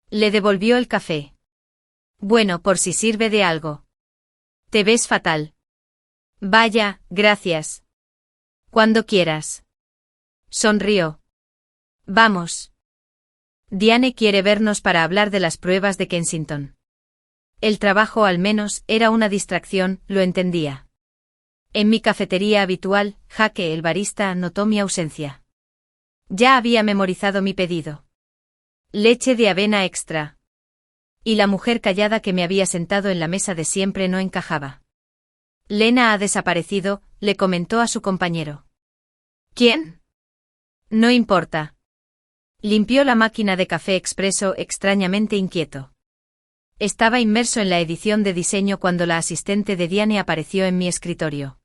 Le devolvió el café. Bueno, por si sirve de algo. Te ves fatal. Vaya, gracias. Cuando quieras. Sonrió. Vamos. Diane quiere vernos para hablar de las pruebas de Kensington. El trabajo al menos era una distracción, lo entendía. En mi cafetería habitual, Jaque el barista notó mi ausencia. Ya había memorizado mi pedido. Leche de avena extra. Y la mujer callada que me había sentado en la mesa de siempre no encajaba. Lena ha desaparecido, le comentó a su compañero. ¿Quién? No importa. Limpió la máquina de café expreso extrañamente inquieto. Estaba inmerso en la edición de diseño cuando la asistente de Diane apareció en mi escritorio.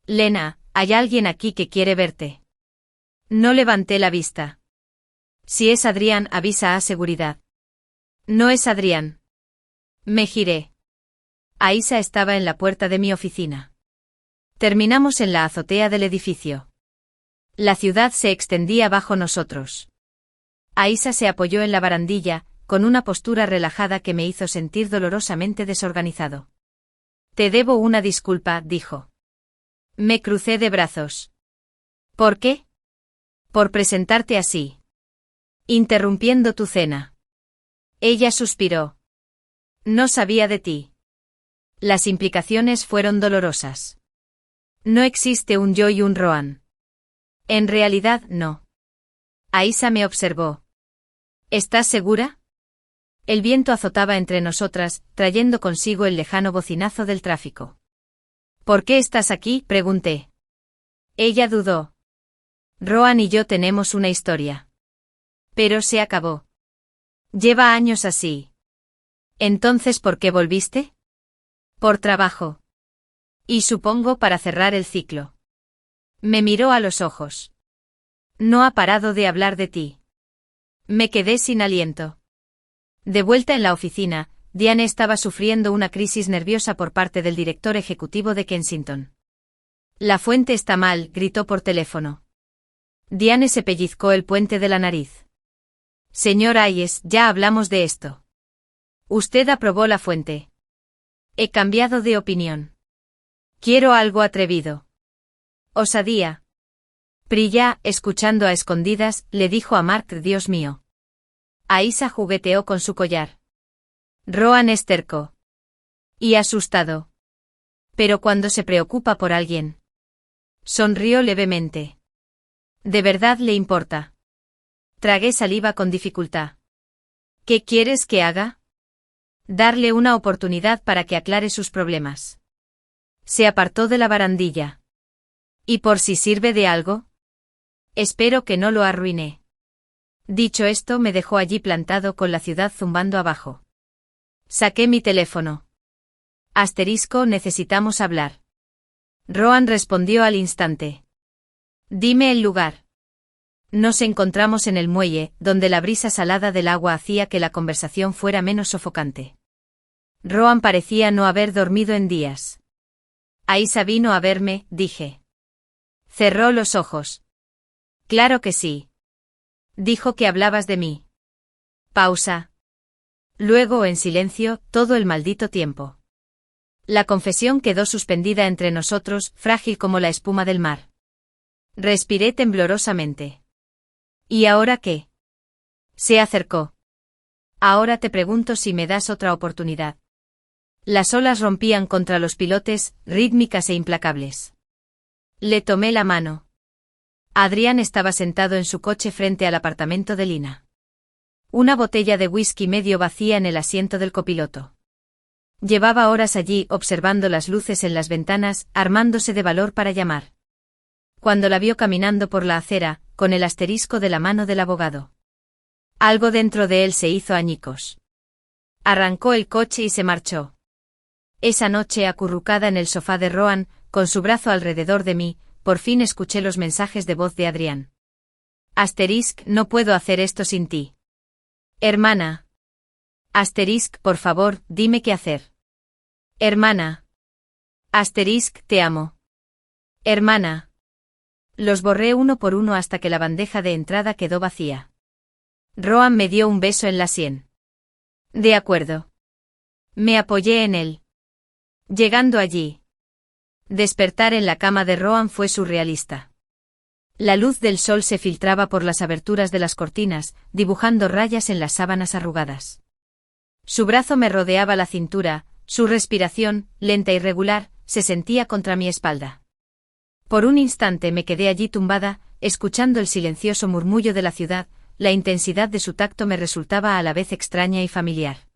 Lena, hay alguien aquí que quiere verte. No levanté la vista. Si es Adrián, avisa a seguridad. No es Adrián. Me giré. Aisa estaba en la puerta de mi oficina. Terminamos en la azotea del edificio. La ciudad se extendía bajo nosotros. Aisa se apoyó en la barandilla, con una postura relajada que me hizo sentir dolorosamente desorganizado. Te debo una disculpa, dijo. Me crucé de brazos. ¿Por qué? Por presentarte así. Interrumpiendo tu cena. Ella suspiró. No sabía de ti. Las implicaciones fueron dolorosas. No existe un yo y un Rohan. En realidad, no. Aisa me observó. ¿Estás segura? El viento azotaba entre nosotras, trayendo consigo el lejano bocinazo del tráfico. ¿Por qué estás aquí?, pregunté. Ella dudó. Rohan y yo tenemos una historia. Pero se acabó. Lleva años así. ¿Entonces por qué volviste? Por trabajo. Y supongo para cerrar el ciclo. Me miró a los ojos. No ha parado de hablar de ti. Me quedé sin aliento. De vuelta en la oficina, Diane estaba sufriendo una crisis nerviosa por parte del director ejecutivo de Kensington. La fuente está mal, gritó por teléfono. Diane se pellizcó el puente de la nariz. Señor Hayes, ya hablamos de esto. Usted aprobó la fuente. He cambiado de opinión. Quiero algo atrevido. Osadía. Priya, escuchando a escondidas, le dijo a Mark: Dios mío. Aisa jugueteó con su collar. Rohan es terco. Y asustado. Pero cuando se preocupa por alguien. Sonrió levemente. ¿De verdad le importa? Tragué saliva con dificultad. ¿Qué quieres que haga? Darle una oportunidad para que aclare sus problemas. Se apartó de la barandilla. ¿Y por si sirve de algo? Espero que no lo arruiné. Dicho esto, me dejó allí plantado con la ciudad zumbando abajo. Saqué mi teléfono. Necesitamos hablar. Rohan respondió al instante. Dime el lugar. Nos encontramos en el muelle, donde la brisa salada del agua hacía que la conversación fuera menos sofocante. Rohan parecía no haber dormido en días. Aisa vino a verme, dije. Cerró los ojos. Claro que sí. Dijo que hablabas de mí. Pausa. Luego, en silencio, todo el maldito tiempo. La confesión quedó suspendida entre nosotros, frágil como la espuma del mar. Respiré temblorosamente. ¿Y ahora qué? Se acercó. Ahora te pregunto si me das otra oportunidad. Las olas rompían contra los pilotes, rítmicas e implacables. Le tomé la mano. Adrián estaba sentado en su coche frente al apartamento de Lina. Una botella de whisky medio vacía en el asiento del copiloto. Llevaba horas allí observando las luces en las ventanas, armándose de valor para llamar. Cuando la vio caminando por la acera, con el asterisco de la mano del abogado. Algo dentro de él se hizo añicos. Arrancó el coche y se marchó. Esa noche, acurrucada en el sofá de Rohan, con su brazo alrededor de mí, por fin escuché los mensajes de voz de Adrián. No puedo hacer esto sin ti. Hermana. Por favor, dime qué hacer. Hermana. Te amo. Hermana. Los borré uno por uno hasta que la bandeja de entrada quedó vacía. Rohan me dio un beso en la sien. De acuerdo. Me apoyé en él. Llegando allí. Despertar en la cama de Rohan fue surrealista. La luz del sol se filtraba por las aberturas de las cortinas, dibujando rayas en las sábanas arrugadas. Su brazo me rodeaba la cintura, su respiración, lenta y regular, se sentía contra mi espalda. Por un instante me quedé allí tumbada, escuchando el silencioso murmullo de la ciudad, la intensidad de su tacto me resultaba a la vez extraña y familiar.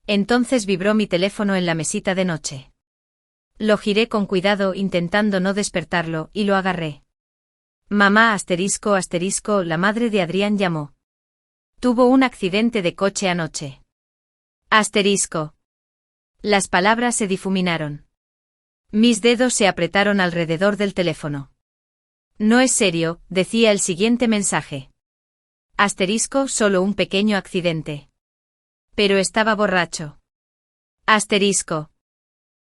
Entonces vibró mi teléfono en la mesita de noche. Lo giré con cuidado intentando no despertarlo, y lo agarré. Mamá la madre de Adrián llamó. Tuvo un accidente de coche anoche. Las palabras se difuminaron. Mis dedos se apretaron alrededor del teléfono. No es serio, decía el siguiente mensaje. Solo un pequeño accidente. Pero estaba borracho.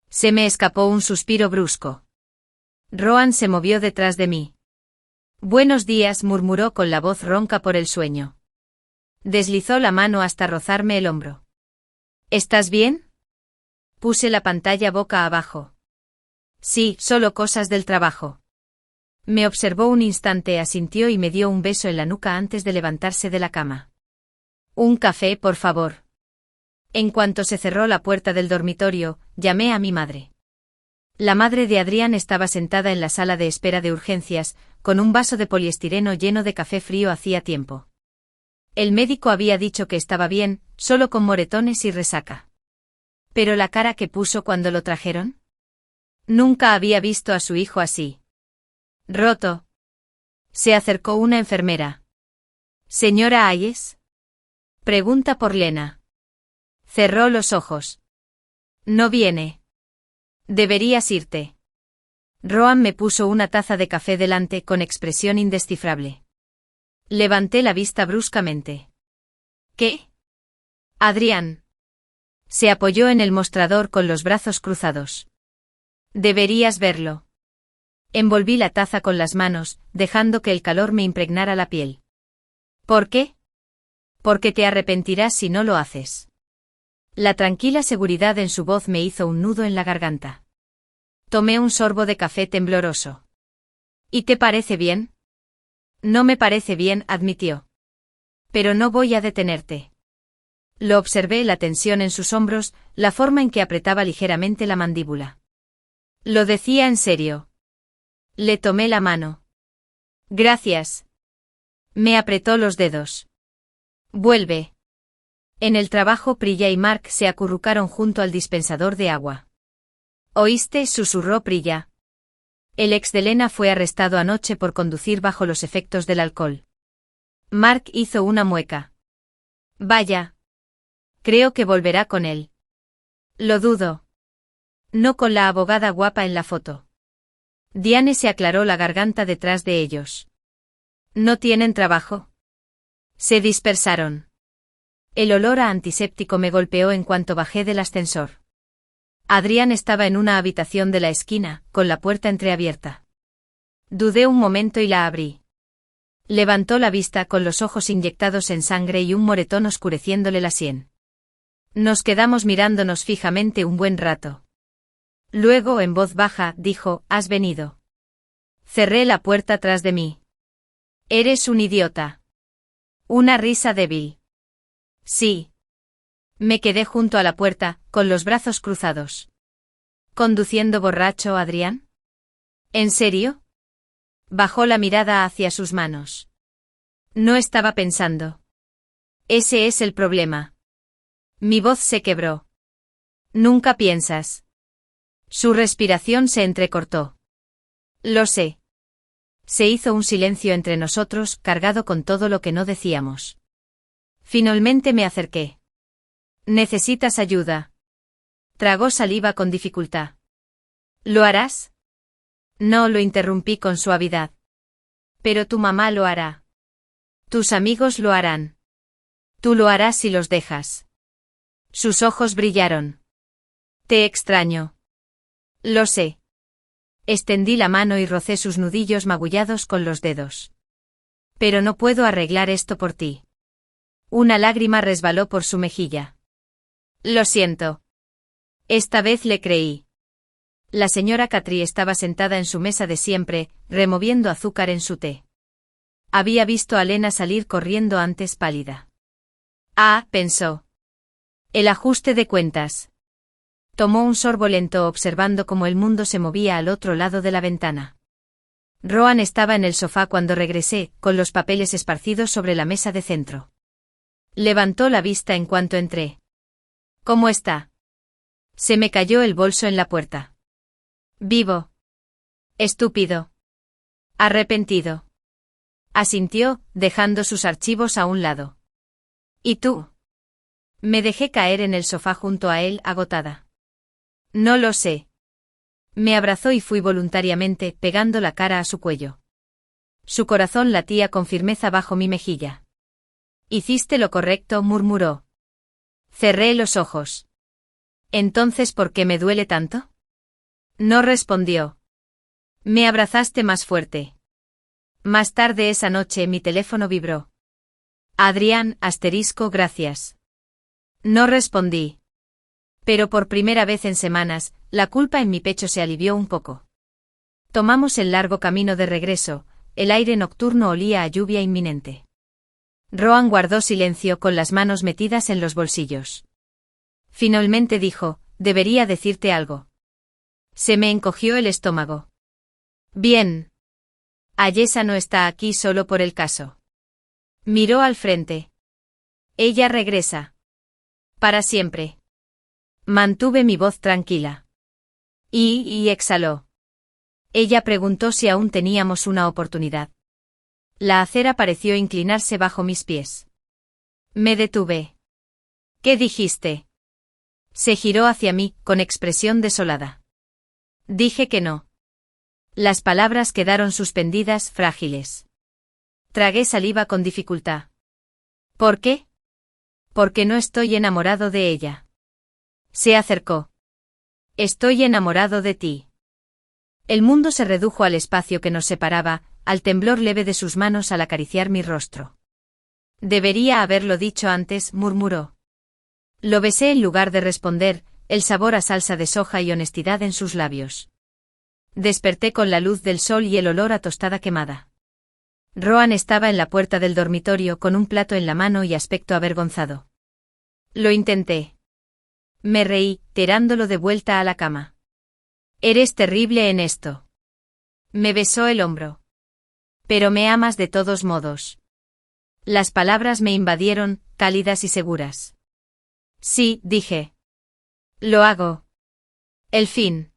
Se me escapó un suspiro brusco. Rohan se movió detrás de mí. Buenos días, murmuró con la voz ronca por el sueño. Deslizó la mano hasta rozarme el hombro. ¿Estás bien? Puse la pantalla boca abajo. Sí, solo cosas del trabajo. Me observó un instante, asintió y me dio un beso en la nuca antes de levantarse de la cama. Un café, por favor. En cuanto se cerró la puerta del dormitorio, llamé a mi madre. La madre de Adrián estaba sentada en la sala de espera de urgencias, con un vaso de poliestireno lleno de café frío hacía tiempo. El médico había dicho que estaba bien, solo con moretones y resaca. ¿Pero la cara que puso cuando lo trajeron? Nunca había visto a su hijo así. Roto. Se acercó una enfermera. ¿Señora Ayes? Pregunta por Lena. Cerró los ojos. No viene. Deberías irte. Rohan me puso una taza de café delante con expresión indescifrable. Levanté la vista bruscamente. ¿Qué? Adrián. Se apoyó en el mostrador con los brazos cruzados. Deberías verlo. Envolví la taza con las manos, dejando que el calor me impregnara la piel. ¿Por qué? Porque te arrepentirás si no lo haces. La tranquila seguridad en su voz me hizo un nudo en la garganta. Tomé un sorbo de café tembloroso. ¿Y te parece bien? No me parece bien, admitió. Pero no voy a detenerte. Lo observé, la tensión en sus hombros, la forma en que apretaba ligeramente la mandíbula. Lo decía en serio. Le tomé la mano. Gracias. Me apretó los dedos. Vuelve. En el trabajo, Priya y Mark se acurrucaron junto al dispensador de agua. ¿Oíste?, susurró Priya. El ex de Lena fue arrestado anoche por conducir bajo los efectos del alcohol. Mark hizo una mueca. Vaya. Creo que volverá con él. Lo dudo. No con la abogada guapa en la foto. Diane se aclaró la garganta detrás de ellos. ¿No tienen trabajo? Se dispersaron. El olor a antiséptico me golpeó en cuanto bajé del ascensor. Adrián estaba en una habitación de la esquina, con la puerta entreabierta. Dudé un momento y la abrí. Levantó la vista con los ojos inyectados en sangre y un moretón oscureciéndole la sien. Nos quedamos mirándonos fijamente un buen rato. Luego, en voz baja, dijo, ¿has venido? Cerré la puerta tras de mí. Eres un idiota. Una risa débil. Sí. Me quedé junto a la puerta, con los brazos cruzados. ¿Conduciendo borracho, Adrián? ¿En serio? Bajó la mirada hacia sus manos. No estaba pensando. Ese es el problema. Mi voz se quebró. Nunca piensas. Su respiración se entrecortó. Lo sé. Se hizo un silencio entre nosotros, cargado con todo lo que no decíamos. Finalmente me acerqué. ¿Necesitas ayuda? Tragó saliva con dificultad. ¿Lo harás? No, lo interrumpí con suavidad. Pero tu mamá lo hará. Tus amigos lo harán. Tú lo harás si los dejas. Sus ojos brillaron. Te extraño. Lo sé. Extendí la mano y rocé sus nudillos magullados con los dedos. Pero no puedo arreglar esto por ti. Una lágrima resbaló por su mejilla. Lo siento. Esta vez le creí. La señora Catry estaba sentada en su mesa de siempre, removiendo azúcar en su té. Había visto a Lena salir corriendo antes pálida. Ah, pensó. El ajuste de cuentas. Tomó un sorbo lento observando cómo el mundo se movía al otro lado de la ventana. Rohan estaba en el sofá cuando regresé, con los papeles esparcidos sobre la mesa de centro. Levantó la vista en cuanto entré. ¿Cómo está? Se me cayó el bolso en la puerta. Vivo. Estúpido. Arrepentido. Asintió, dejando sus archivos a un lado. ¿Y tú? Me dejé caer en el sofá junto a él, agotada. No lo sé. Me abrazó y fui voluntariamente, pegando la cara a su cuello. Su corazón latía con firmeza bajo mi mejilla. Hiciste lo correcto, murmuró. Cerré los ojos. ¿Entonces por qué me duele tanto? No respondió. Me abrazaste más fuerte. Más tarde esa noche mi teléfono vibró. Adrián, gracias. No respondí. Pero por primera vez en semanas, la culpa en mi pecho se alivió un poco. Tomamos el largo camino de regreso, el aire nocturno olía a lluvia inminente. Rohan guardó silencio con las manos metidas en los bolsillos. Finalmente dijo, debería decirte algo. Se me encogió el estómago. Bien. Ayesha no está aquí solo por el caso. Miró al frente. Ella regresa. Para siempre. Mantuve mi voz tranquila. Y exhaló. Ella preguntó si aún teníamos una oportunidad. La acera pareció inclinarse bajo mis pies. Me detuve. ¿Qué dijiste? Se giró hacia mí, con expresión desolada. Dije que no. Las palabras quedaron suspendidas, frágiles. Tragué saliva con dificultad. ¿Por qué? Porque no estoy enamorado de ella. Se acercó. Estoy enamorado de ti. El mundo se redujo al espacio que nos separaba, al temblor leve de sus manos al acariciar mi rostro. Debería haberlo dicho antes, murmuró. Lo besé en lugar de responder, el sabor a salsa de soja y honestidad en sus labios. Desperté con la luz del sol y el olor a tostada quemada. Rohan estaba en la puerta del dormitorio con un plato en la mano y aspecto avergonzado. Lo intenté. Me reí, tirándolo de vuelta a la cama. Eres terrible en esto. Me besó el hombro. Pero me amas de todos modos. Las palabras me invadieron, cálidas y seguras. Sí, dije. Lo hago. El fin.